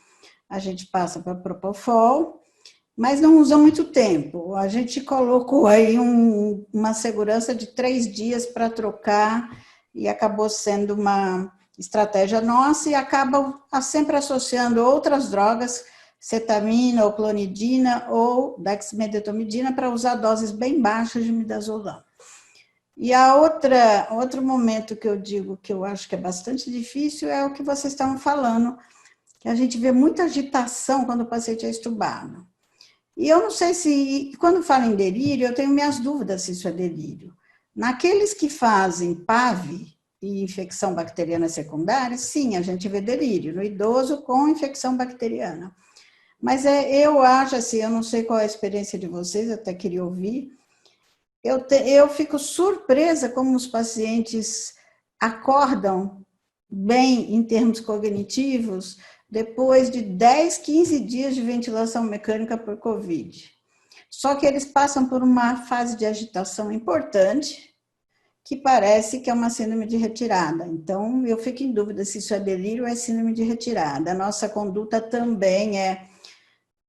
a gente passa para Propofol, mas não usa muito tempo. A gente colocou aí uma segurança de 3 dias para trocar e acabou sendo uma estratégia nossa e acaba sempre associando outras drogas, cetamina ou clonidina ou dexmedetomidina, para usar doses bem baixas de midazolam. E outro momento que eu digo que eu acho que é bastante difícil é o que vocês estavam falando, que a gente vê muita agitação quando o paciente é estubado. E eu não sei se, quando falo em delírio, eu tenho minhas dúvidas se isso é delírio. Naqueles que fazem PAV e infecção bacteriana secundária, sim, a gente vê delírio, no idoso com infecção bacteriana. Mas eu acho assim, eu não sei qual é a experiência de vocês, eu até queria ouvir. Eu fico surpresa como os pacientes acordam bem em termos cognitivos depois de 10, 15 dias de ventilação mecânica por Covid. Só que eles passam por uma fase de agitação importante, que parece que é uma síndrome de retirada. Então, eu fico em dúvida se isso é delírio ou é síndrome de retirada. A nossa conduta também é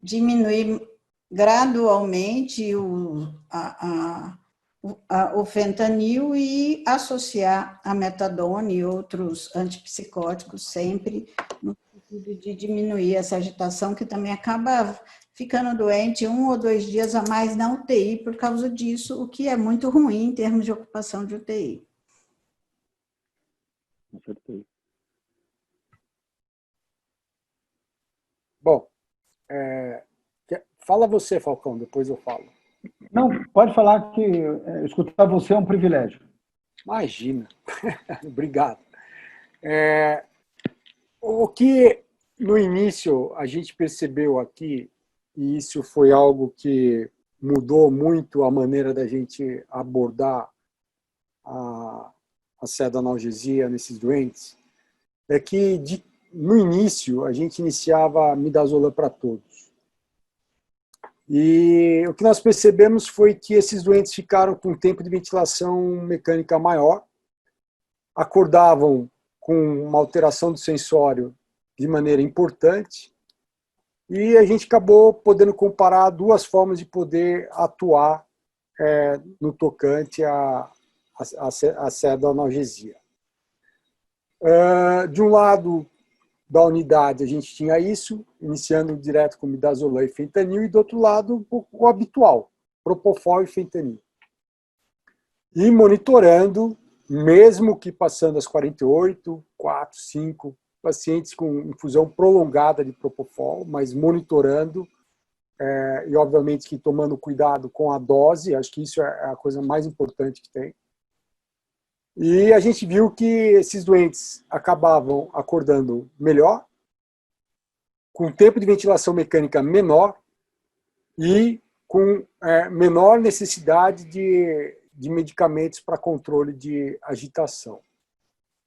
diminuir gradualmente o fentanil e associar a metadona e outros antipsicóticos sempre no sentido de diminuir essa agitação, que também acaba ficando doente 1 ou 2 dias a mais na UTI por causa disso, o que é muito ruim em termos de ocupação de UTI. Com certeza. Bom, fala você, Falcão, depois eu falo. Não, pode falar que escutar você é um privilégio. Imagina. Obrigado. O que no início a gente percebeu aqui, e isso foi algo que mudou muito a maneira da gente abordar a pseudoanalgesia nesses doentes, é que no início a gente iniciava midazolam para todos. E o que nós percebemos foi que esses doentes ficaram com um tempo de ventilação mecânica maior, acordavam com uma alteração do sensório de maneira importante, e a gente acabou podendo comparar 2 formas de poder atuar no tocante à pseudoanalgesia. De um lado da unidade a gente tinha isso, iniciando direto com midazolam e fentanil, e do outro lado o habitual, Propofol e fentanil. E monitorando, mesmo que passando as 48, 4, 5 pacientes com infusão prolongada de Propofol, mas monitorando, e obviamente que tomando cuidado com a dose, acho que isso é a coisa mais importante que tem. E a gente viu que esses doentes acabavam acordando melhor, com tempo de ventilação mecânica menor e com menor necessidade de medicamentos para controle de agitação.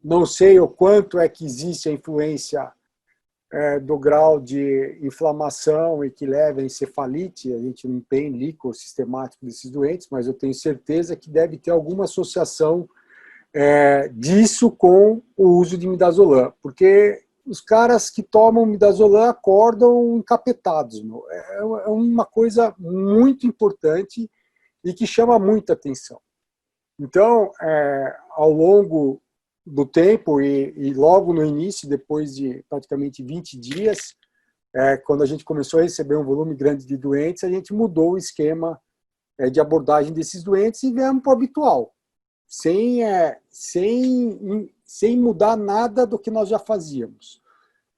Não sei o quanto é que existe a influência do grau de inflamação e que leva a encefalite. A gente não tem líquor sistemático desses doentes, mas eu tenho certeza que deve ter alguma associação disso com o uso de midazolam, porque os caras que tomam midazolam acordam encapetados. É uma coisa muito importante e que chama muita atenção. Então, ao longo do tempo e logo no início, depois de praticamente 20 dias, quando a gente começou a receber um volume grande de doentes, a gente mudou o esquema de abordagem desses doentes e viemos para o habitual, sem mudar nada do que nós já fazíamos,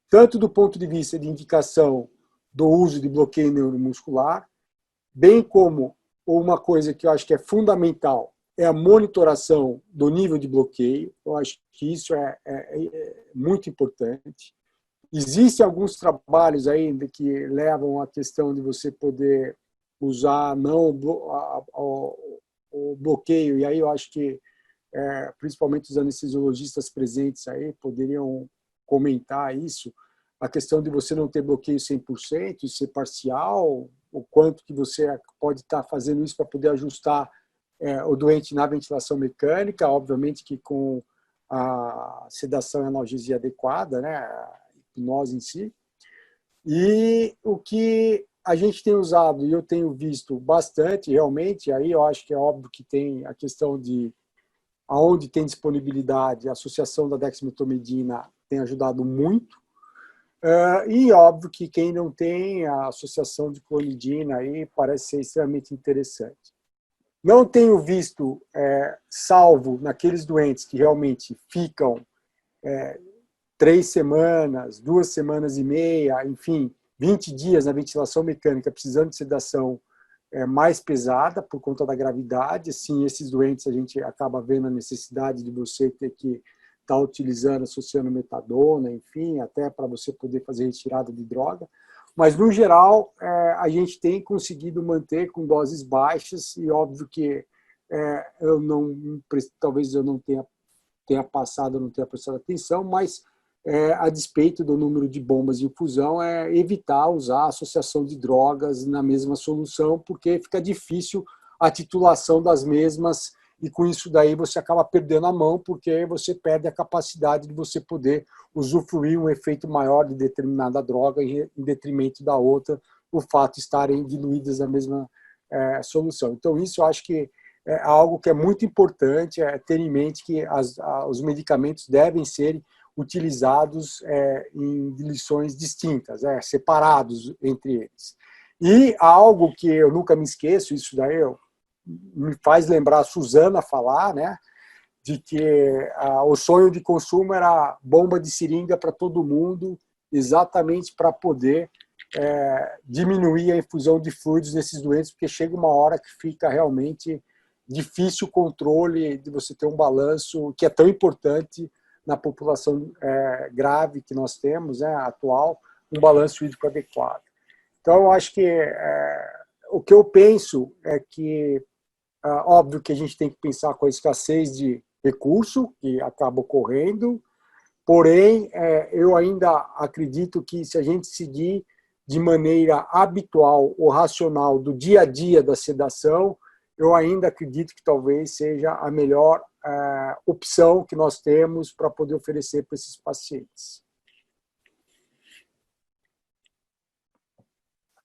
tanto do ponto de vista de indicação do uso de bloqueio neuromuscular, bem como uma coisa que eu acho que é fundamental, é a monitoração do nível de bloqueio. Eu acho que isso é muito importante. Existem alguns trabalhos ainda que levam à questão de você poder usar não o bloqueio, e aí eu acho que, principalmente os anestesiologistas presentes aí, poderiam comentar isso, a questão de você não ter bloqueio 100% e ser parcial, o quanto que você pode estar fazendo isso para poder ajustar o doente na ventilação mecânica, obviamente que com a sedação e analgesia adequada, né, a hipnose em si. E o que a gente tem usado, e eu tenho visto bastante, realmente, aí eu acho que é óbvio que tem a questão de aonde tem disponibilidade, a associação da dexmedetomidina tem ajudado muito, e óbvio que quem não tem, a associação de clonidina aí parece ser extremamente interessante. Não tenho visto, salvo naqueles doentes que realmente ficam 3 semanas, 2 semanas e meia, enfim, 20 dias na ventilação mecânica precisando de sedação mais pesada por conta da gravidade. Sim, esses doentes a gente acaba vendo a necessidade de você ter que estar utilizando, associando metadona, enfim, até para você poder fazer retirada de droga. Mas, no geral, a gente tem conseguido manter com doses baixas e óbvio que eu não, talvez eu não tenha passado, não tenha prestado atenção, mas a despeito do número de bombas de infusão, evitar usar a associação de drogas na mesma solução, porque fica difícil a titulação das mesmas e com isso daí você acaba perdendo a mão, porque você perde a capacidade de você poder usufruir um efeito maior de determinada droga em detrimento da outra, o fato de estarem diluídas na mesma solução. Então, isso eu acho que é algo que é muito importante, ter em mente que os medicamentos devem ser utilizados em diluições distintas, separados entre eles. E algo que eu nunca me esqueço, isso daí me faz lembrar a Suzana falar, né, de que o sonho de consumo era bomba de seringa para todo mundo, exatamente para poder diminuir a infusão de fluidos nesses doentes, porque chega uma hora que fica realmente difícil o controle de você ter um balanço que é tão importante na população grave que nós temos, atual, um balanço hídrico adequado. Então, eu acho que o que eu penso é que, óbvio que a gente tem que pensar com a escassez de recurso que acaba ocorrendo, porém, eu ainda acredito que se a gente seguir de maneira habitual ou racional do dia a dia da sedação, eu ainda acredito que talvez seja a melhor opção que nós temos para poder oferecer para esses pacientes.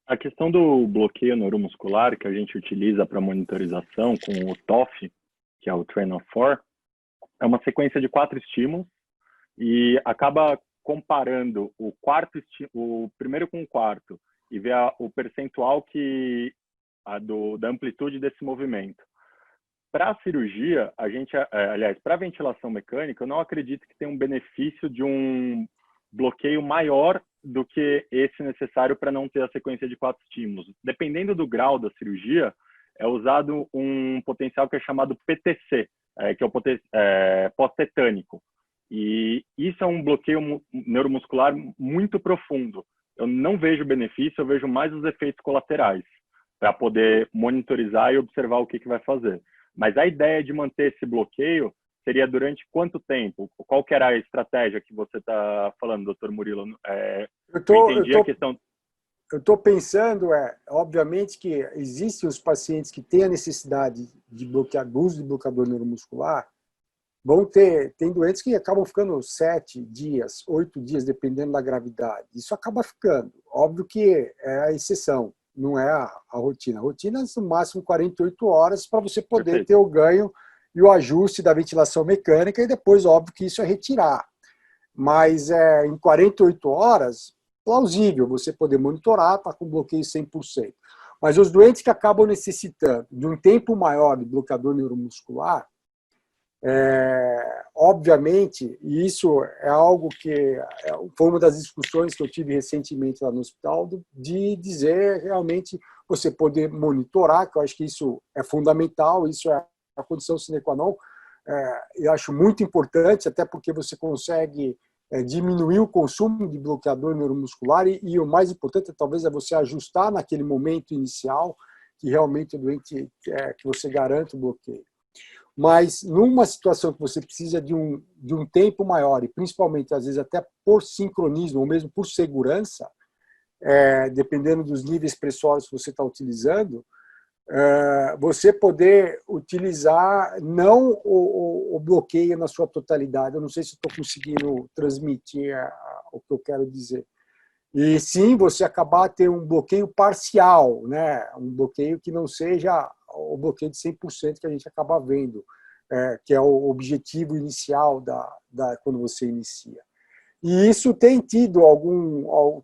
A questão do bloqueio neuromuscular que a gente utiliza para monitorização com o TOF, que é o Train of 4, é uma sequência de 4 estímulos e acaba comparando o primeiro com o quarto e ver o percentual da amplitude desse movimento. Para a cirurgia, aliás, para a ventilação mecânica, eu não acredito que tenha um benefício de um bloqueio maior do que esse necessário para não ter a sequência de 4 estímulos. Dependendo do grau da cirurgia, é usado um potencial que é chamado PTC, que é o pós-tetânico. E isso é um bloqueio neuromuscular muito profundo. Eu não vejo benefício, eu vejo mais os efeitos colaterais, para poder monitorizar e observar o que vai fazer. Mas a ideia de manter esse bloqueio seria durante quanto tempo? Qual que era a estratégia que você está falando, doutor Murilo? Eu entendi a questão. Eu estou pensando, obviamente que existem os pacientes que têm a necessidade de uso de bloqueador neuromuscular, tem doentes que acabam ficando 7 dias, 8 dias, dependendo da gravidade. Isso acaba ficando. Óbvio que é a exceção, não é a rotina. A rotina é no máximo 48 horas para você poder Perfeito. ter o ganho e o ajuste da ventilação mecânica e depois, óbvio, que isso é retirar. Mas em 48 horas, plausível você poder monitorar, está com bloqueio 100%. Mas os doentes que acabam necessitando de um tempo maior de bloqueador neuromuscular, obviamente, e isso é algo que foi uma das discussões que eu tive recentemente lá no hospital, de dizer realmente você poder monitorar, que eu acho que isso é fundamental, isso é a condição sine qua non, eu acho muito importante, até porque você consegue diminuir o consumo de bloqueador neuromuscular e o mais importante talvez é você ajustar naquele momento inicial que realmente o doente que você garante o bloqueio. Mas numa situação que você precisa de um tempo maior, e principalmente, às vezes, até por sincronismo, ou mesmo por segurança, dependendo dos níveis pressóricos que você está utilizando, você poder utilizar não o bloqueio na sua totalidade. Eu não sei se estou conseguindo transmitir o que eu quero dizer. E sim, você acabar ter um bloqueio parcial, né? Um bloqueio que não seja o bloqueio de 100% que a gente acaba vendo, que é o objetivo inicial quando você inicia. E isso tem tido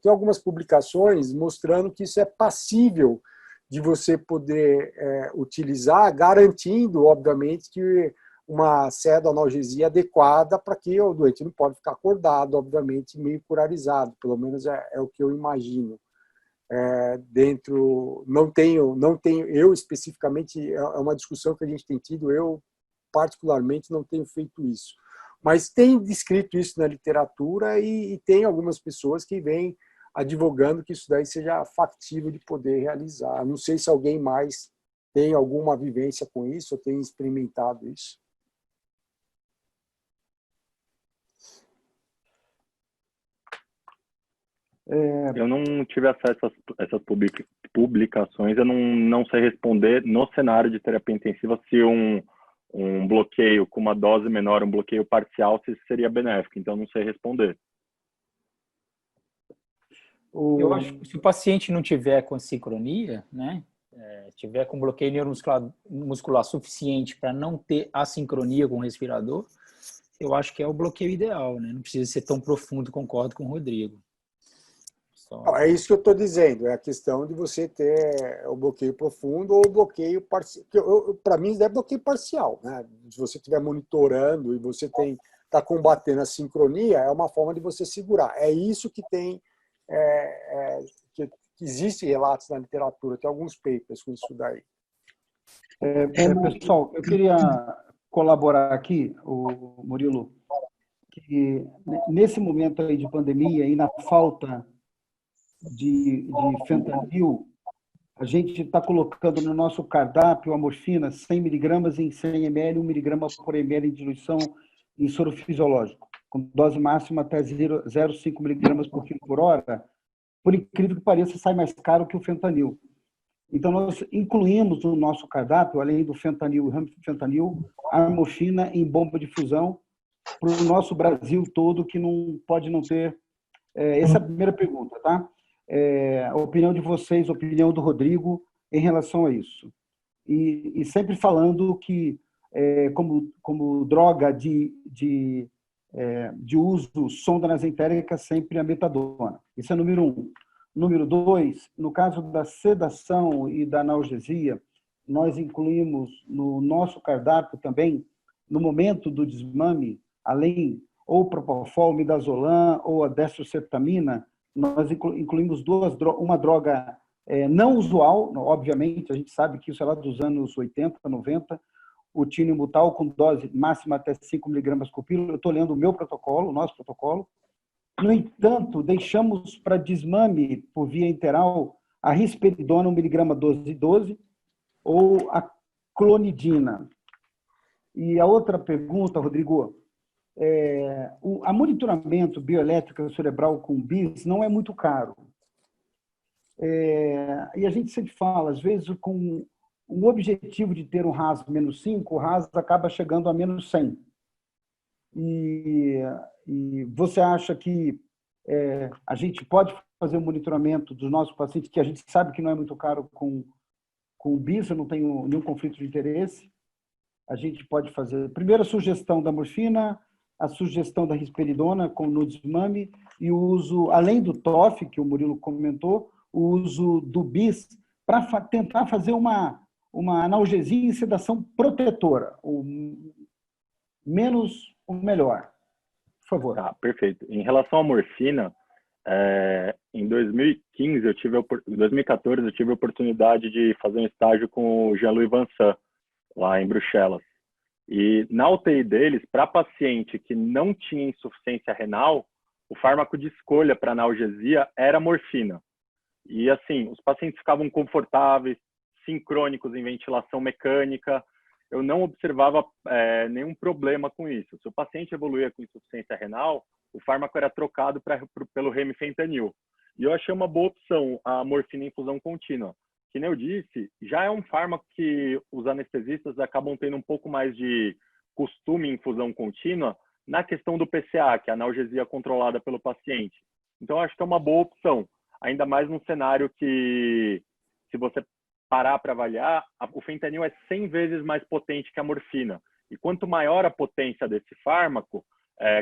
tem algumas publicações mostrando que isso é passível de você poder utilizar, garantindo, obviamente, que uma pseudoanalgesia adequada para que o doente não pode ficar acordado, obviamente, meio curarizado, pelo menos é o que eu imagino. Não tenho, eu especificamente, é uma discussão que a gente tem tido, eu particularmente não tenho feito isso. Mas tem descrito isso na literatura e tem algumas pessoas que vêm advogando que isso daí seja factível de poder realizar. Não sei se alguém mais tem alguma vivência com isso ou tem experimentado isso. Eu não tive acesso a essas publicações, eu não sei responder no cenário de terapia intensiva se um bloqueio com uma dose menor, um bloqueio parcial, se isso seria benéfico, então não sei responder. Eu acho que se o paciente não tiver com sincronia, né, tiver com bloqueio neuromuscular suficiente para não ter assincronia com o respirador, eu acho que é o bloqueio ideal, né? Não precisa ser tão profundo, concordo com o Rodrigo. É isso que eu estou dizendo, é a questão de você ter o bloqueio profundo ou o bloqueio parcial. Para mim, é bloqueio parcial, né? Se você estiver monitorando e você está combatendo a sincronia, é uma forma de você segurar. É isso que tem, que existem relatos na literatura, tem alguns papers com isso daí. Pessoal, eu queria colaborar aqui, o Murilo, que nesse momento aí de pandemia e na falta de fentanil, a gente está colocando no nosso cardápio a morfina 100 miligramas em 100 ml, 1 miligrama por ml em diluição em soro fisiológico, com dose máxima até 0,5 miligramas por quilo por hora. Por incrível que pareça, sai mais caro que o fentanil. Então, nós incluímos no nosso cardápio, além do fentanil e ramfentanil, a morfina em bomba de fusão para o nosso Brasil todo, que não pode não ter. Essa é a primeira pergunta, tá? A opinião de vocês, a opinião do Rodrigo em relação a isso. E sempre falando que, como droga de uso sonda nasentérica, sempre a metadona. Isso é número 1. Número 2, no caso da sedação e da analgesia, nós incluímos no nosso cardápio também, no momento do desmame, além ou propofol, midazolam ou a destrocetamina, nós incluímos uma droga não usual, obviamente, a gente sabe que isso é lá dos anos 80, 90, o tinibutal com dose máxima até 5 miligramas por pílula. Eu estou lendo o meu protocolo, o nosso protocolo. No entanto, deixamos para desmame por via interal a risperidona 1 miligrama 12 ou a clonidina. E a outra pergunta, Rodrigo, a monitoramento bioelétrica cerebral com BIS não é muito caro. E a gente sempre fala, às vezes, com o objetivo de ter um RAS menos 5, o RAS acaba chegando a menos 100. E você acha que a gente pode fazer um monitoramento dos nossos pacientes, que a gente sabe que não é muito caro com o BIS, eu não tenho nenhum conflito de interesse. A gente pode fazer, primeiro, a sugestão da morfina, a sugestão da risperidona no desmame e o uso, além do TOF, que o Murilo comentou, o uso do BIS para tentar fazer uma analgesia e sedação protetora. O menos, o melhor. Por favor. Tá, perfeito. Em relação à morfina, em 2015, 2014, eu tive a oportunidade de fazer um estágio com o Jean-Louis Vincent, lá em Bruxelas. E na UTI deles, para paciente que não tinha insuficiência renal, o fármaco de escolha para analgesia era morfina. E assim, os pacientes ficavam confortáveis, sincrônicos em ventilação mecânica. Eu não observava nenhum problema com isso. Se o paciente evoluía com insuficiência renal, o fármaco era trocado pelo remifentanil. E eu achei uma boa opção a morfina em infusão contínua. Que nem eu disse, já é um fármaco que os anestesistas acabam tendo um pouco mais de costume em infusão contínua na questão do PCA, que é a analgesia controlada pelo paciente. Então, eu acho que é uma boa opção, ainda mais num cenário que, se você parar para avaliar, o fentanil é 100 vezes mais potente que a morfina. E quanto maior a potência desse fármaco,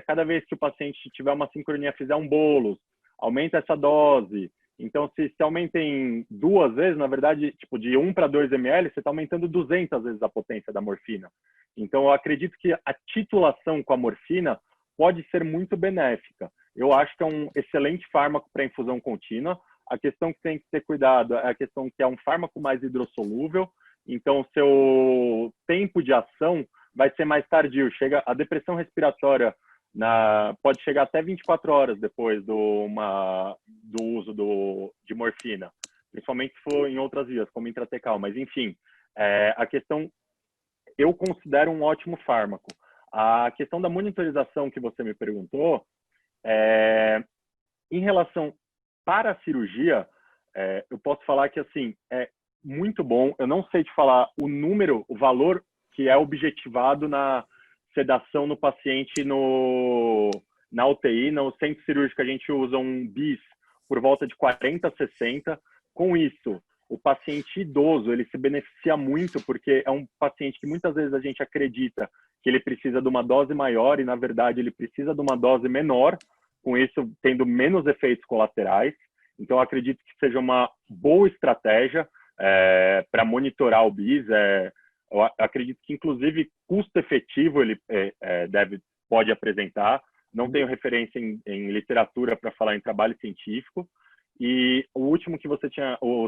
cada vez que o paciente tiver uma sincronia, fizer um bolos, aumenta essa dose. Então, se aumenta em 2 vezes, na verdade, tipo, de 1 para 2 ml, você está aumentando 200 vezes a potência da morfina. Então, eu acredito que a titulação com a morfina pode ser muito benéfica. Eu acho que é um excelente fármaco para infusão contínua. A questão que tem que ter cuidado é a questão que é um fármaco mais hidrossolúvel, então o seu tempo de ação vai ser mais tardio. A depressão respiratória pode chegar até 24 horas depois do uso de morfina, principalmente se for em outras vias, como intratecal. Mas, enfim, a questão, eu considero um ótimo fármaco. A questão da monitorização que você me perguntou, em relação para a cirurgia, eu posso falar que, assim, é muito bom. Eu não sei te falar o valor que é objetivado na sedação no paciente na UTI. No centro cirúrgico, a gente usa um BIS por volta de 40 a 60. Com isso, o paciente idoso, ele se beneficia muito, porque é um paciente que muitas vezes a gente acredita que ele precisa de uma dose maior e, na verdade, ele precisa de uma dose menor, com isso tendo menos efeitos colaterais. Então, eu acredito que seja uma boa estratégia para monitorar o BIS. Eu acredito que, inclusive, custo efetivo ele pode apresentar. Não tenho referência em literatura para falar em trabalho científico. E a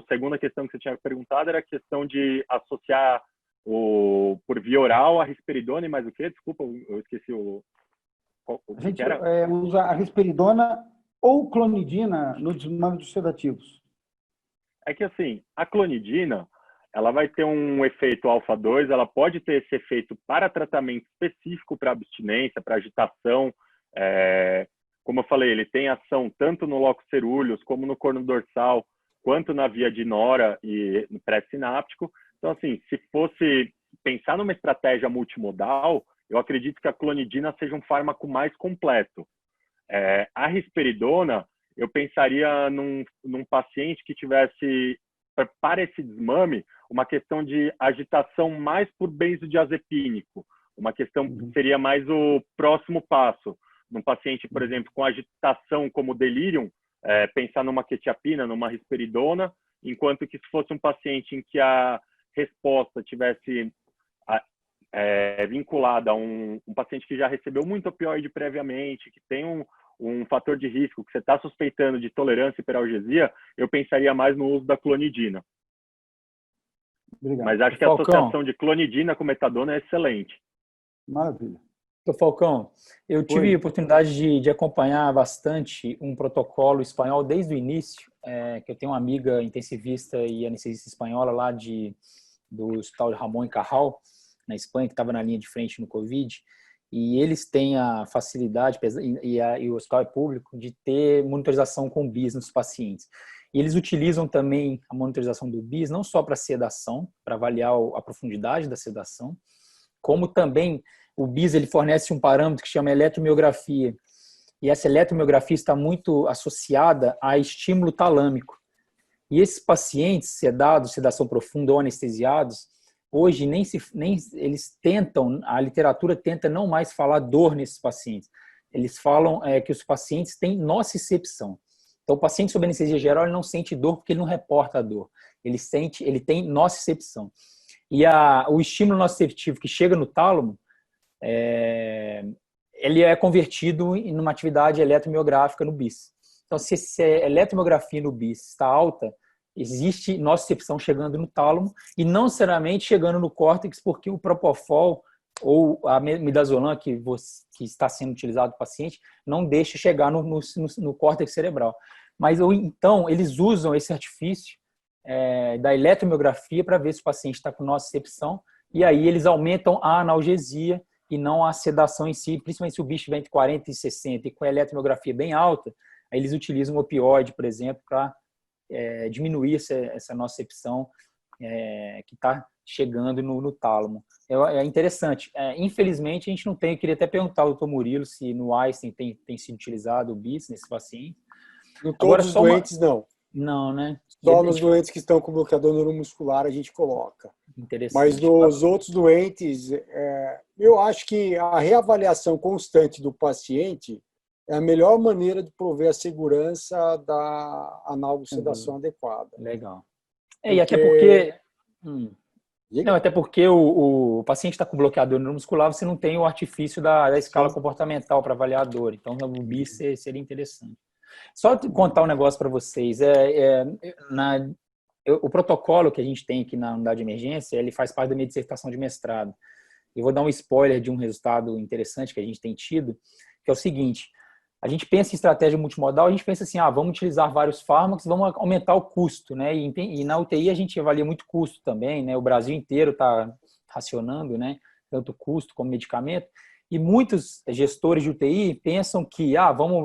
segunda questão que você tinha perguntado era a questão de associar por via oral a risperidona e mais o quê? Desculpa, eu esqueci A gente usa a risperidona ou clonidina no desmame dos sedativos. É que, assim, a clonidina, ela vai ter um efeito alfa-2, ela pode ter esse efeito para tratamento específico para abstinência, para agitação. Como eu falei, ele tem ação tanto no locus cerúleus, como no corno dorsal, quanto na via de nora e no pré-sináptico. Então, assim, se fosse pensar numa estratégia multimodal, eu acredito que a clonidina seja um fármaco mais completo. A risperidona, eu pensaria num paciente que tivesse, para esse desmame, uma questão de agitação mais por benzodiazepínico. Uma questão que seria mais o próximo passo. Num paciente, por exemplo, com agitação como delírio, pensar numa quetiapina, numa risperidona, enquanto que se fosse um paciente em que a resposta tivesse vinculada a um paciente que já recebeu muito opioide previamente, que tem um fator de risco, que você está suspeitando de tolerância e hiperalgesia, eu pensaria mais no uso da clonidina. Obrigado. Mas acho que a associação de clonidina com metadona é excelente. Maravilha. Falcão, eu tive a oportunidade de acompanhar bastante um protocolo espanhol desde o início, que eu tenho uma amiga intensivista e anestesista espanhola lá do Hospital de Ramón y Cajal, na Espanha, que estava na linha de frente no Covid, e eles têm a facilidade, e o hospital é público, de ter monitorização com BIS nos pacientes. E eles utilizam também a monitorização do BIS não só para sedação, para avaliar a profundidade da sedação, como também o BIS ele fornece um parâmetro que chama eletromiografia. E essa eletromiografia está muito associada a estímulo talâmico. E esses pacientes sedados, sedação profunda ou anestesiados, hoje eles tentam, a literatura tenta não mais falar dor nesses pacientes. Eles falam que os pacientes têm nocicepção. Então, o paciente sob anestesia geral ele não sente dor porque ele não reporta a dor. Ele tem nocicepção. E o estímulo nociceptivo que chega no tálamo, ele é convertido em uma atividade eletromiográfica no BIS. Então, se a eletromiografia no BIS está alta, existe nocicepção chegando no tálamo e não necessariamente chegando no córtex, porque o propofol ou a midazolam que está sendo utilizado no paciente não deixa chegar no córtex cerebral. Mas então eles usam esse artifício da eletromiografia para ver se o paciente está com nocicepção, e aí eles aumentam a analgesia e não a sedação em si, principalmente se o bicho vem entre 40 e 60 e com a eletromiografia bem alta, aí eles utilizam um opioide, por exemplo, para diminuir essa nocicepção que está chegando no tálamo. É interessante. Infelizmente, a gente não tem, eu queria até perguntar ao Dr. Murilo se no Einstein tem sido utilizado o BIS nesse paciente. Em todos os doentes, não. Não, né? Só nos doentes que estão com bloqueador neuromuscular a gente coloca. Interessante. Mas nos outros doentes, eu acho que a reavaliação constante do paciente é a melhor maneira de prover a segurança da analgosedação adequada. Legal. E até porque... Não, até porque o paciente está com bloqueador neuromuscular, você não tem o artifício da escala comportamental para avaliar a dor. Então, o BIS seria interessante. Só contar um negócio para vocês. O protocolo que a gente tem aqui na unidade de emergência, ele faz parte da minha dissertação de mestrado. Eu vou dar um spoiler de um resultado interessante que a gente tem tido, que é o seguinte: a gente pensa em estratégia multimodal, a gente pensa assim, vamos utilizar vários fármacos, vamos aumentar o custo, né? E na UTI a gente avalia muito custo também, né? O Brasil inteiro está racionando, né? Tanto custo como medicamento. E muitos gestores de UTI pensam que, vamos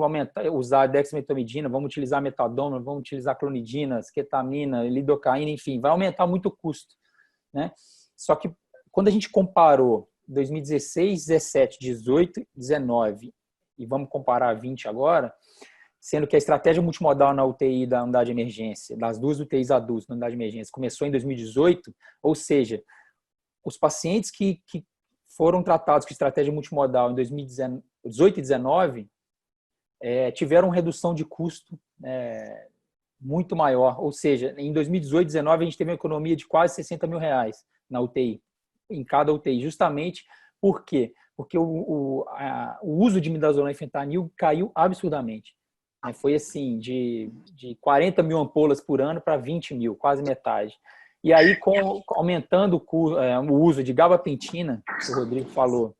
usar dexmedetomidina, vamos utilizar metadona, vamos utilizar clonidina, ketamina, lidocaína, enfim, vai aumentar muito o custo, né? Só que quando a gente comparou 2016, 17, 18, 19 e vamos comparar 20 agora, sendo que a estratégia multimodal na UTI da unidade de emergência, das duas UTIs adultos na unidade de emergência, começou em 2018, ou seja, os pacientes que foram tratados com estratégia multimodal em 2018 e 2019 tiveram redução de custo muito maior. Ou seja, em 2018 e 2019 a gente teve uma economia de quase R$60 mil na UTI, em cada UTI. Justamente por quê? Porque o uso de midazolam e fentanil caiu absurdamente. Foi assim, de 40 mil ampolas por ano para 20 mil, quase metade. E aí, aumentando o uso de gabapentina, que o Rodrigo falou,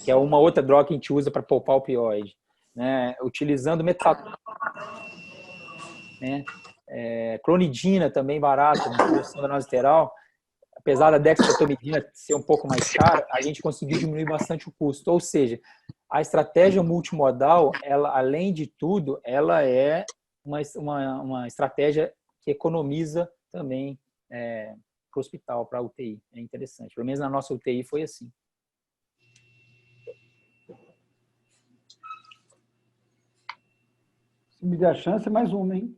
que é uma outra droga que a gente usa para poupar opioide, né? Utilizando metadona, né? Clonidina também barata, lateral, apesar da dexmedetomidina ser um pouco mais cara, a gente conseguiu diminuir bastante o custo. Ou seja, a estratégia multimodal, ela, além de tudo, ela é uma estratégia que economiza também para o hospital, para a UTI. É interessante. Pelo menos na nossa UTI foi assim. Se me der a chance, mais uma, hein?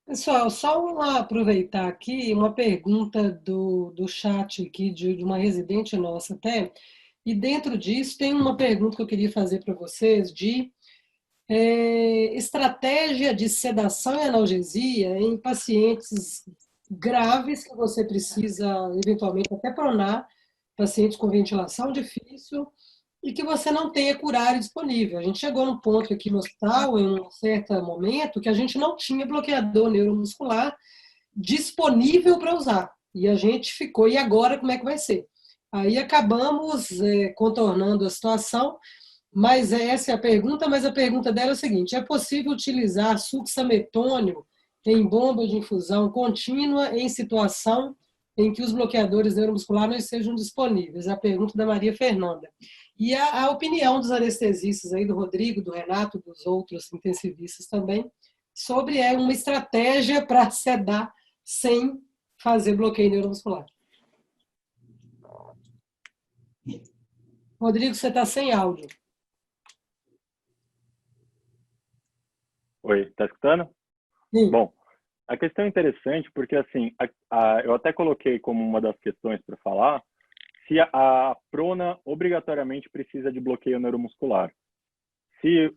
Pessoal, só aproveitar aqui uma pergunta do chat aqui de uma residente nossa até, e dentro disso tem uma pergunta que eu queria fazer para vocês de estratégia de sedação e analgesia em pacientes graves que você precisa eventualmente até pronar, pacientes com ventilação difícil e que você não tenha curário disponível. A gente chegou num ponto aqui no hospital, em um certo momento, que a gente não tinha bloqueador neuromuscular disponível para usar. E a gente ficou, e agora como é que vai ser? Aí acabamos contornando a situação, mas essa é a pergunta, mas a pergunta dela é a seguinte: é possível utilizar succinilmetônio em bomba de infusão contínua em situação em que os bloqueadores neuromusculares não estejam disponíveis? A pergunta da Maria Fernanda. E a opinião dos anestesistas aí, do Rodrigo, do Renato, dos outros intensivistas também, sobre uma estratégia para sedar sem fazer bloqueio neuromuscular. Rodrigo, você está sem áudio. Oi, está escutando? Sim. Bom, a questão é interessante porque, assim, eu até coloquei como uma das questões para falar se a prona obrigatoriamente precisa de bloqueio neuromuscular. Se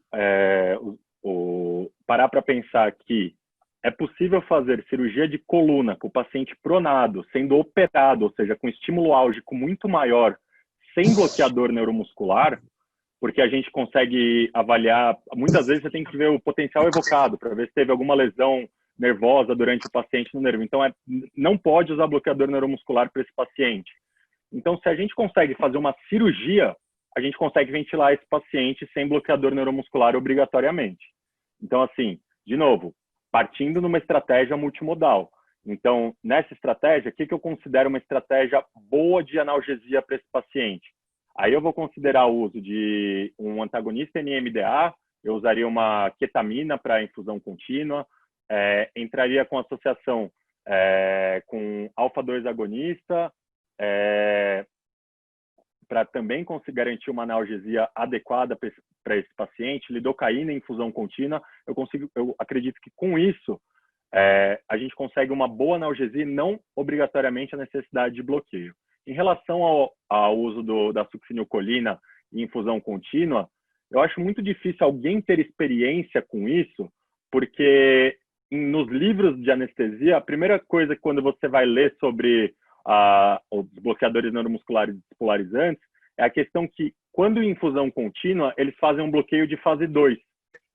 parar para pensar que é possível fazer cirurgia de coluna com o paciente pronado, sendo operado, ou seja, com estímulo álgico muito maior, sem bloqueador neuromuscular, porque a gente consegue avaliar, muitas vezes você tem que ver o potencial evocado, para ver se teve alguma lesão nervosa durante o paciente no nervo. Então, não pode usar bloqueador neuromuscular para esse paciente. Então, se a gente consegue fazer uma cirurgia, a gente consegue ventilar esse paciente sem bloqueador neuromuscular obrigatoriamente. Então, assim, de novo, partindo numa estratégia multimodal. Então, nessa estratégia, o que eu considero uma estratégia boa de analgesia para esse paciente? Aí eu vou considerar o uso de um antagonista NMDA, eu usaria uma ketamina para infusão contínua, entraria com associação com alfa-2 agonista, para também conseguir garantir uma analgesia adequada para esse paciente, lidocaína em infusão contínua. Eu acredito que com isso a gente consegue uma boa analgesia e não obrigatoriamente a necessidade de bloqueio. Em relação ao uso da succinilcolina em infusão contínua, eu acho muito difícil alguém ter experiência com isso, porque nos livros de anestesia, a primeira coisa que quando você vai ler sobre os bloqueadores neuromusculares despolarizantes é a questão que, quando em infusão contínua, eles fazem um bloqueio de fase 2.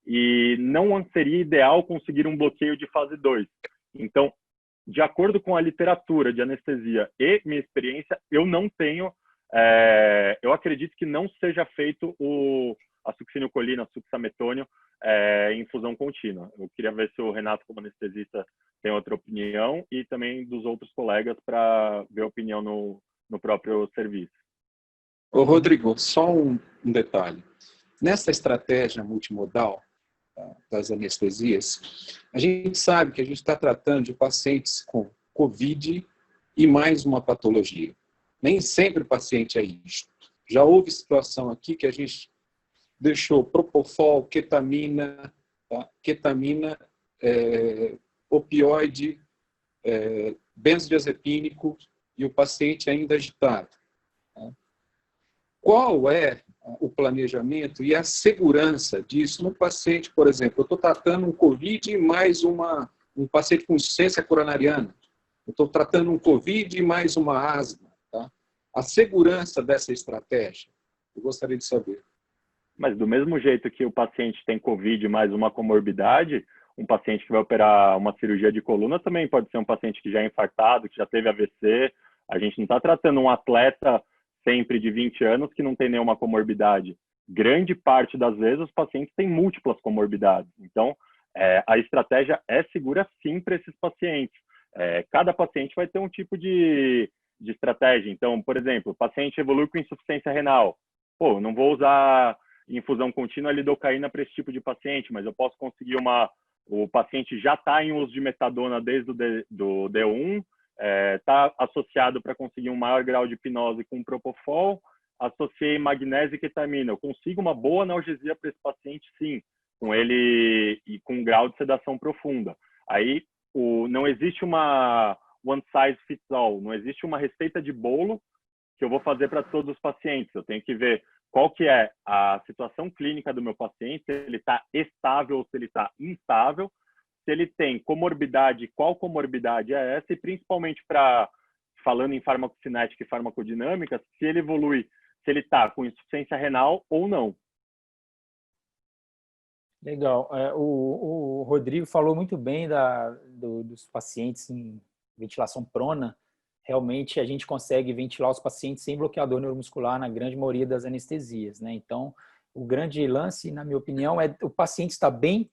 E não seria ideal conseguir um bloqueio de fase 2. Então, de acordo com a literatura de anestesia e minha experiência, eu não tenho, eu acredito que não seja feito a succinilcolina, succinilmetônio em infusão contínua. Eu queria ver se o Renato, como anestesista, tem outra opinião e também dos outros colegas para ver a opinião no próprio serviço. Ô, Rodrigo, só um detalhe. Nessa estratégia multimodal das anestesias, a gente sabe que a gente está tratando de pacientes com COVID e mais uma patologia. Nem sempre o paciente é isto. Já houve situação aqui que a gente deixou propofol, ketamina, opioide, benzodiazepínico e o paciente ainda agitado. Qual é o planejamento e a segurança disso no paciente? Por exemplo, eu estou tratando um COVID e mais um paciente com insuficiência coronariana. Eu estou tratando um COVID e mais uma asma. Tá? A segurança dessa estratégia, eu gostaria de saber. Mas do mesmo jeito que o paciente tem COVID mais uma comorbidade, um paciente que vai operar uma cirurgia de coluna também pode ser um paciente que já é infartado, que já teve AVC. A gente não está tratando um atleta sempre de 20 anos que não tem nenhuma comorbidade. Grande parte das vezes os pacientes têm múltiplas comorbidades. Então, a estratégia é segura sim para esses pacientes. Cada paciente vai ter um tipo de estratégia. Então, por exemplo, o paciente evolui com insuficiência renal. Pô, não vou usar infusão contínua lidocaína para esse tipo de paciente, mas eu posso conseguir o paciente já está em uso de metadona desde do D1, está associado para conseguir um maior grau de hipnose com propofol, associei magnésio e ketamina. Eu consigo uma boa analgesia para esse paciente, sim, com ele e com um grau de sedação profunda. Aí não existe uma one size fits all, não existe uma receita de bolo que eu vou fazer para todos os pacientes. Eu tenho que ver qual que é a situação clínica do meu paciente, se ele está estável ou se ele está instável, se ele tem comorbidade, qual comorbidade é essa, e principalmente falando em farmacocinética e farmacodinâmica, se ele evolui, se ele está com insuficiência renal ou não. Legal. O Rodrigo falou muito bem dos pacientes em ventilação prona. Realmente a gente consegue ventilar os pacientes sem bloqueador neuromuscular na grande maioria das anestesias, né? Então, o grande lance, na minha opinião, é o paciente estar bem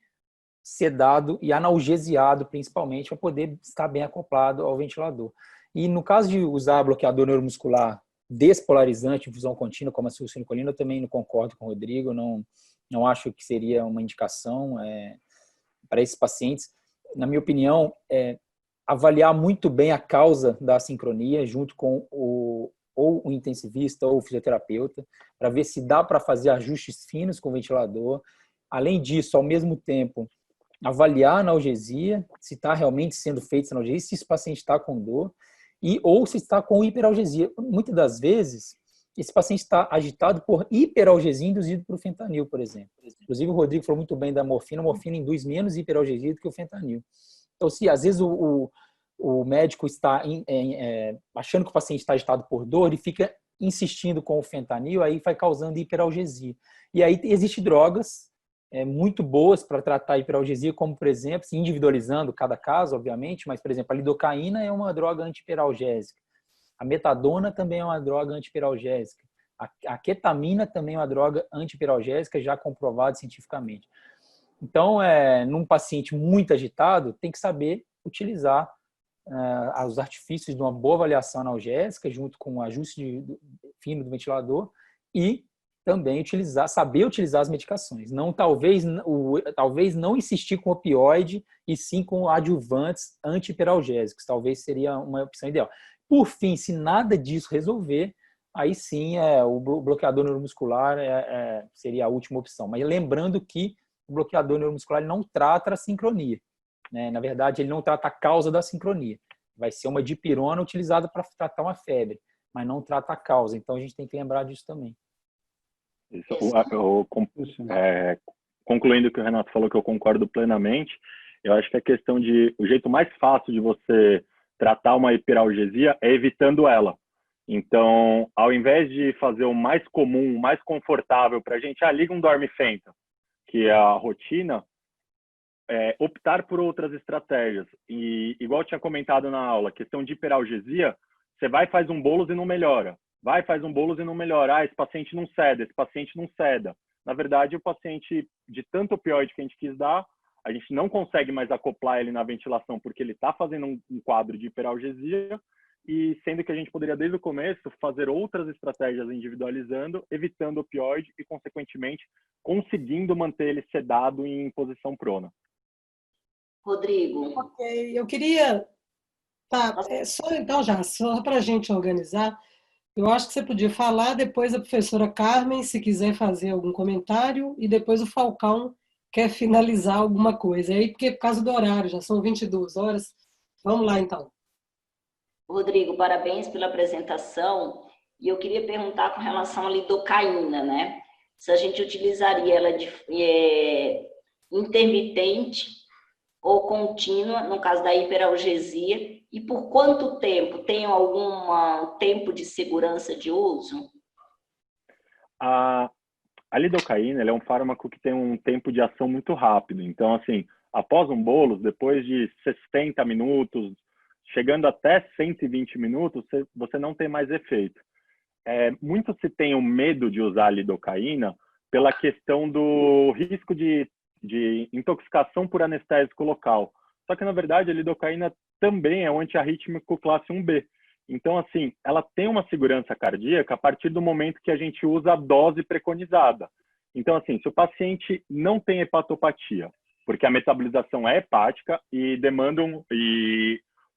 sedado e analgesiado, principalmente, para poder estar bem acoplado ao ventilador. E no caso de usar bloqueador neuromuscular despolarizante, infusão contínua, como a succinilcolina, eu também não concordo com o Rodrigo, não acho que seria uma indicação para esses pacientes. Na minha opinião, avaliar muito bem a causa da assincronia junto com ou o intensivista ou o fisioterapeuta, para ver se dá para fazer ajustes finos com o ventilador. Além disso, ao mesmo tempo, avaliar a analgesia, se está realmente sendo feita essa analgesia, se esse paciente está com dor, ou se está com hiperalgesia. Muitas das vezes, esse paciente está agitado por hiperalgesia induzida por fentanil, por exemplo. Inclusive, o Rodrigo falou muito bem da morfina. A morfina induz menos hiperalgesia do que o fentanil. Então, se às vezes o médico está achando que o paciente está agitado por dor e fica insistindo com o fentanil, aí vai causando hiperalgesia. E aí existem drogas muito boas para tratar a hiperalgesia, como, por exemplo, se individualizando cada caso, obviamente, mas, por exemplo, a lidocaína é uma droga antihiperalgésica. A metadona também é uma droga antihiperalgésica. A ketamina também é uma droga antihiperalgésica já comprovada cientificamente. Então, num paciente muito agitado, tem que saber utilizar os artifícios de uma boa avaliação analgésica, junto com o ajuste fino do ventilador, e também saber utilizar as medicações. Talvez não insistir com opioide, e sim com adjuvantes antihiperalgésicos. Talvez seria uma opção ideal. Por fim, se nada disso resolver, aí sim o bloqueador neuromuscular seria a última opção. Mas lembrando que o bloqueador neuromuscular não trata a sincronia, né? Na verdade, ele não trata a causa da sincronia. Vai ser uma dipirona utilizada para tratar uma febre, mas não trata a causa. Então, a gente tem que lembrar disso também. Concluindo o que o Renato falou, que eu concordo plenamente, eu acho que a questão o jeito mais fácil de você tratar uma hiperalgesia é evitando ela. Então, ao invés de fazer o mais comum, o mais confortável para a gente, liga um dormifenta, que é a rotina, optar por outras estratégias. E, igual eu tinha comentado na aula, questão de hiperalgesia, você vai faz um bolos e não melhora. Vai, faz um bolos e não melhora. Esse paciente não ceda, esse paciente não ceda. Na verdade, o paciente, de tanto opioide que a gente quis dar, a gente não consegue mais acoplar ele na ventilação porque ele está fazendo um quadro de hiperalgesia, e sendo que a gente poderia, desde o começo, fazer outras estratégias individualizando, evitando opioide e, consequentemente, conseguindo manter ele sedado em posição prona. Rodrigo. Ok, eu queria... só para a gente organizar, eu acho que você podia falar, depois a professora Carmen, se quiser fazer algum comentário, e depois o Falcão quer finalizar alguma coisa. Aí, porque por causa do horário, já são 22 horas. Vamos lá, então. Rodrigo, parabéns pela apresentação. E eu queria perguntar com relação à lidocaína, né? Se a gente utilizaria ela de intermitente ou contínua, no caso da hiperalgesia, e por quanto tempo? Tem algum tempo de segurança de uso? A lidocaína é um fármaco que tem um tempo de ação muito rápido. Então, assim, após um bolos, depois de 60 minutos, chegando até 120 minutos, você não tem mais efeito. Muito se tem o medo de usar a lidocaína pela questão do risco de intoxicação por anestésico local. Só que, na verdade, a lidocaína também é um antiarrítmico classe 1B. Então, assim, ela tem uma segurança cardíaca a partir do momento que a gente usa a dose preconizada. Então, assim, se o paciente não tem hepatopatia, porque a metabolização é hepática e o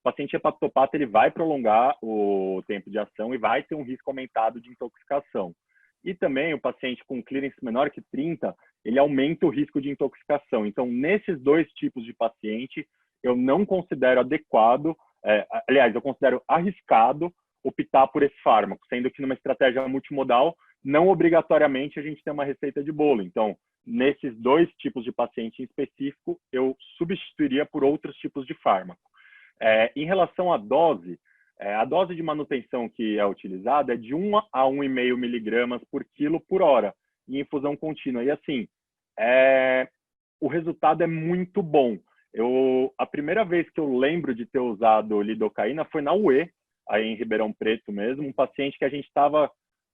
paciente hepatopata ele vai prolongar o tempo de ação e vai ter um risco aumentado de intoxicação. E também o paciente com clearance menor que 30, ele aumenta o risco de intoxicação. Então, nesses dois tipos de paciente, eu não considero adequado, aliás, eu considero arriscado optar por esse fármaco, sendo que numa estratégia multimodal, não obrigatoriamente a gente tem uma receita de bolo. Então, nesses dois tipos de paciente em específico, eu substituiria por outros tipos de fármaco. Em relação à dose, a dose de manutenção que é utilizada é de 1 a 1,5 miligramas por quilo por hora, em infusão contínua. E assim, o resultado é muito bom. A primeira vez que eu lembro de ter usado lidocaína foi na UE, aí em Ribeirão Preto mesmo, um paciente que a gente estava,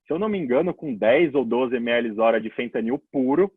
se eu não me engano, com 10 ou 12 ml hora de fentanil puro,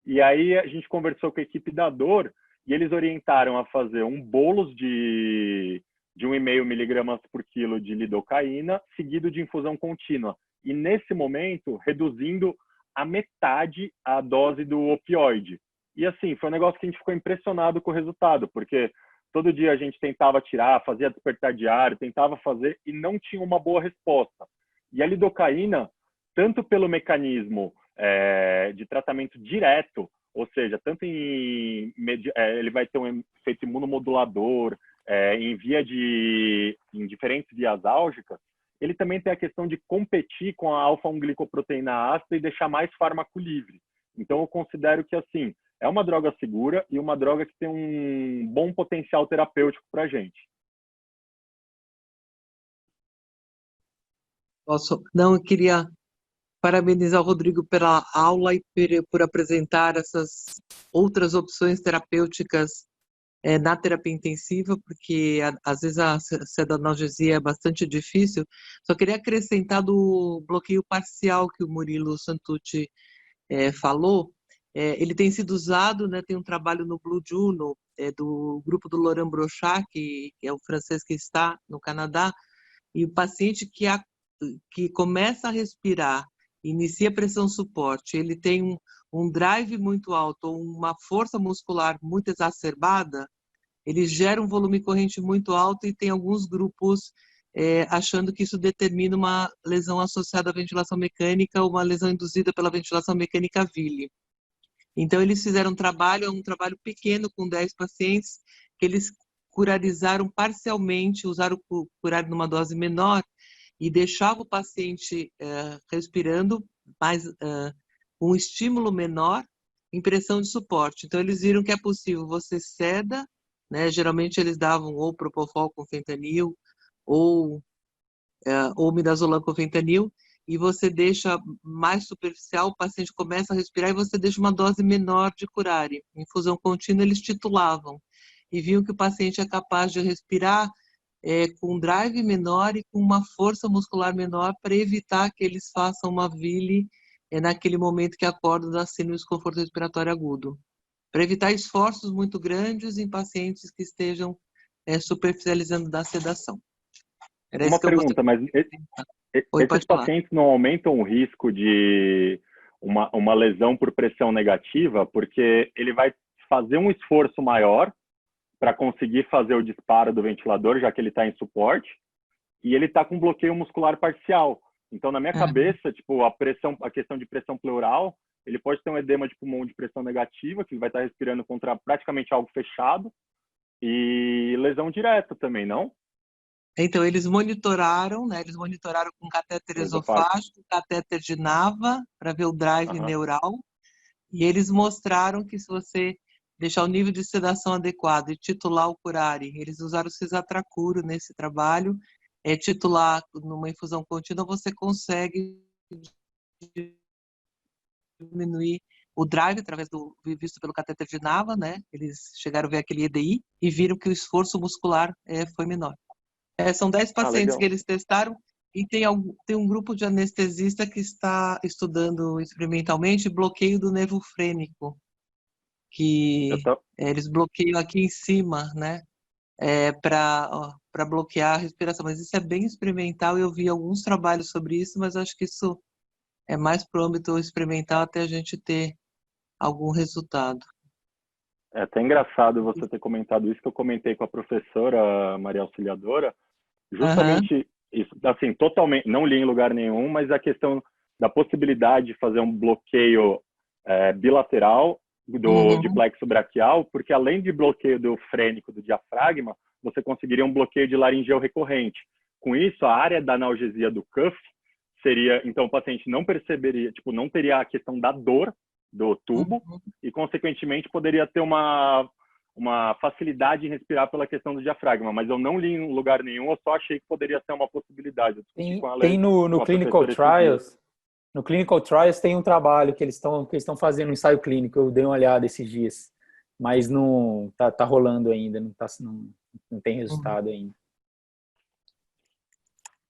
e aí a gente conversou com a equipe da dor, e eles orientaram a fazer um bolos de 1,5 miligramas por quilo de lidocaína, seguido de infusão contínua. E nesse momento, reduzindo a metade a dose do opioide. E assim, foi um negócio que a gente ficou impressionado com o resultado, porque todo dia a gente tentava tirar, fazia despertar diário, tentava fazer e não tinha uma boa resposta. E a lidocaína, tanto pelo mecanismo de tratamento direto, ou seja, tanto ele vai ter um efeito imunomodulador, em diferentes vias álgicas, ele também tem a questão de competir com a alfa-1-glicoproteína ácida e deixar mais fármaco livre. Então, eu considero que, assim, é uma droga segura e uma droga que tem um bom potencial terapêutico para a gente. Eu queria parabenizar o Rodrigo pela aula e por apresentar essas outras opções terapêuticas na terapia intensiva, porque às vezes a sedanalgesia é bastante difícil. Só queria acrescentar do bloqueio parcial que o Murilo Santucci falou. Ele tem sido usado, né, tem um trabalho no Blue Journal, do grupo do Laurent Brochard, que é o francês que está no Canadá, e o paciente que começa a respirar, inicia pressão suporte, ele tem um drive muito alto, ou uma força muscular muito exacerbada, ele gera um volume corrente muito alto e tem alguns grupos achando que isso determina uma lesão associada à ventilação mecânica ou uma lesão induzida pela ventilação mecânica Ville. Então, eles fizeram um trabalho pequeno com 10 pacientes, que eles curarizaram parcialmente, usaram o curar numa dose menor e deixava o paciente respirando, mas com um estímulo menor, em pressão de suporte. Então, eles viram que é possível você seda, né? Geralmente eles davam ou propofol com fentanil, ou midazolam com fentanil, e você deixa mais superficial, o paciente começa a respirar e você deixa uma dose menor de curare. Infusão contínua, eles titulavam. E viam que o paciente é capaz de respirar com um drive menor e com uma força muscular menor para evitar que eles façam uma Ville naquele momento que acordam da síndrome de desconforto respiratório agudo. Para evitar esforços muito grandes em pacientes que estejam superficializando da sedação. Era uma pergunta, mas esses pacientes não aumentam o risco de uma lesão por pressão negativa, porque ele vai fazer um esforço maior para conseguir fazer o disparo do ventilador, já que ele está em suporte, e ele está com bloqueio muscular parcial. Então, na minha cabeça, tipo, a questão de pressão pleural, ele pode ter um edema de pulmão de pressão negativa, que ele vai estar respirando contra praticamente algo fechado, e lesão direta também, não? Então, eles monitoraram, né? Eles monitoraram com catéter esofágico, catéter de nava, para ver o drive neural. E eles mostraram que se você deixar o nível de sedação adequado e titular o curare, eles usaram o cisatracuro nesse trabalho, titular numa infusão contínua, você consegue diminuir o drive através do visto pelo catéter de nava, né? Eles chegaram a ver aquele EDI e viram que o esforço muscular foi menor. São 10 pacientes que eles testaram e tem um grupo de anestesista que está estudando experimentalmente bloqueio do nervo frênico, que eles bloqueiam aqui em cima, né, para bloquear a respiração. Mas isso é bem experimental, eu vi alguns trabalhos sobre isso, mas acho que isso é mais para o âmbito experimental até a gente ter algum resultado. É até engraçado você ter comentado isso, que eu comentei com a professora Maria Auxiliadora, justamente isso, assim, totalmente, não li em lugar nenhum, mas a questão da possibilidade de fazer um bloqueio bilateral de plexo braquial, porque além de bloqueio do frênico do diafragma, você conseguiria um bloqueio de laringeu recorrente. Com isso, a área da analgesia do cuff seria, então o paciente não perceberia, tipo, não teria a questão da dor do tubo e, consequentemente, poderia ter uma facilidade em respirar pela questão do diafragma, mas eu não li em lugar nenhum, eu só achei que poderia ser uma possibilidade. Tem no Clinical Trials, no Clinical Trials tem um trabalho que eles estão fazendo um ensaio clínico, eu dei uma olhada esses dias, mas não tá rolando ainda, não tem resultado ainda.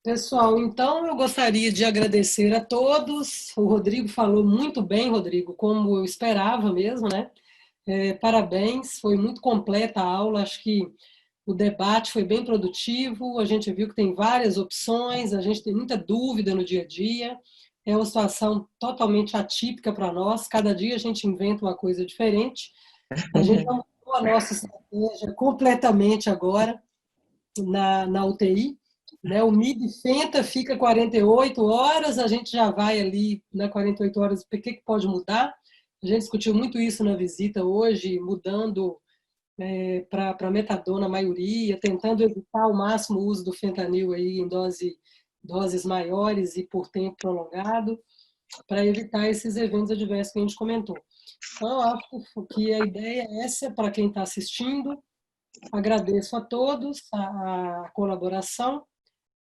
Pessoal, então eu gostaria de agradecer a todos. O Rodrigo falou muito bem, Rodrigo, como eu esperava mesmo, né? Parabéns, foi muito completa a aula, acho que o debate foi bem produtivo, a gente viu que tem várias opções, a gente tem muita dúvida no dia a dia, é uma situação totalmente atípica para nós, cada dia a gente inventa uma coisa diferente, a gente mudou a nossa estratégia completamente agora na UTI, né? O MIB-FENTA fica 48 horas, a gente já vai ali, 48 horas, o que pode mudar? A gente discutiu muito isso na visita hoje, mudando para metadona a maioria, tentando evitar ao máximo o uso do fentanil aí em doses maiores e por tempo prolongado, para evitar esses eventos adversos que a gente comentou. Então, eu acho que a ideia é essa para quem está assistindo. Agradeço a todos a colaboração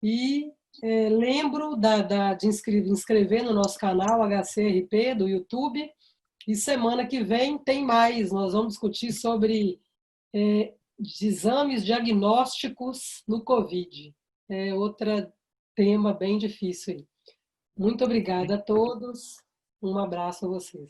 e lembro de inscrever no nosso canal HCRP do YouTube. E semana que vem tem mais. Nós vamos discutir sobre exames diagnósticos no COVID. É outro tema bem difícil aí. Muito obrigada a todos. Um abraço a vocês.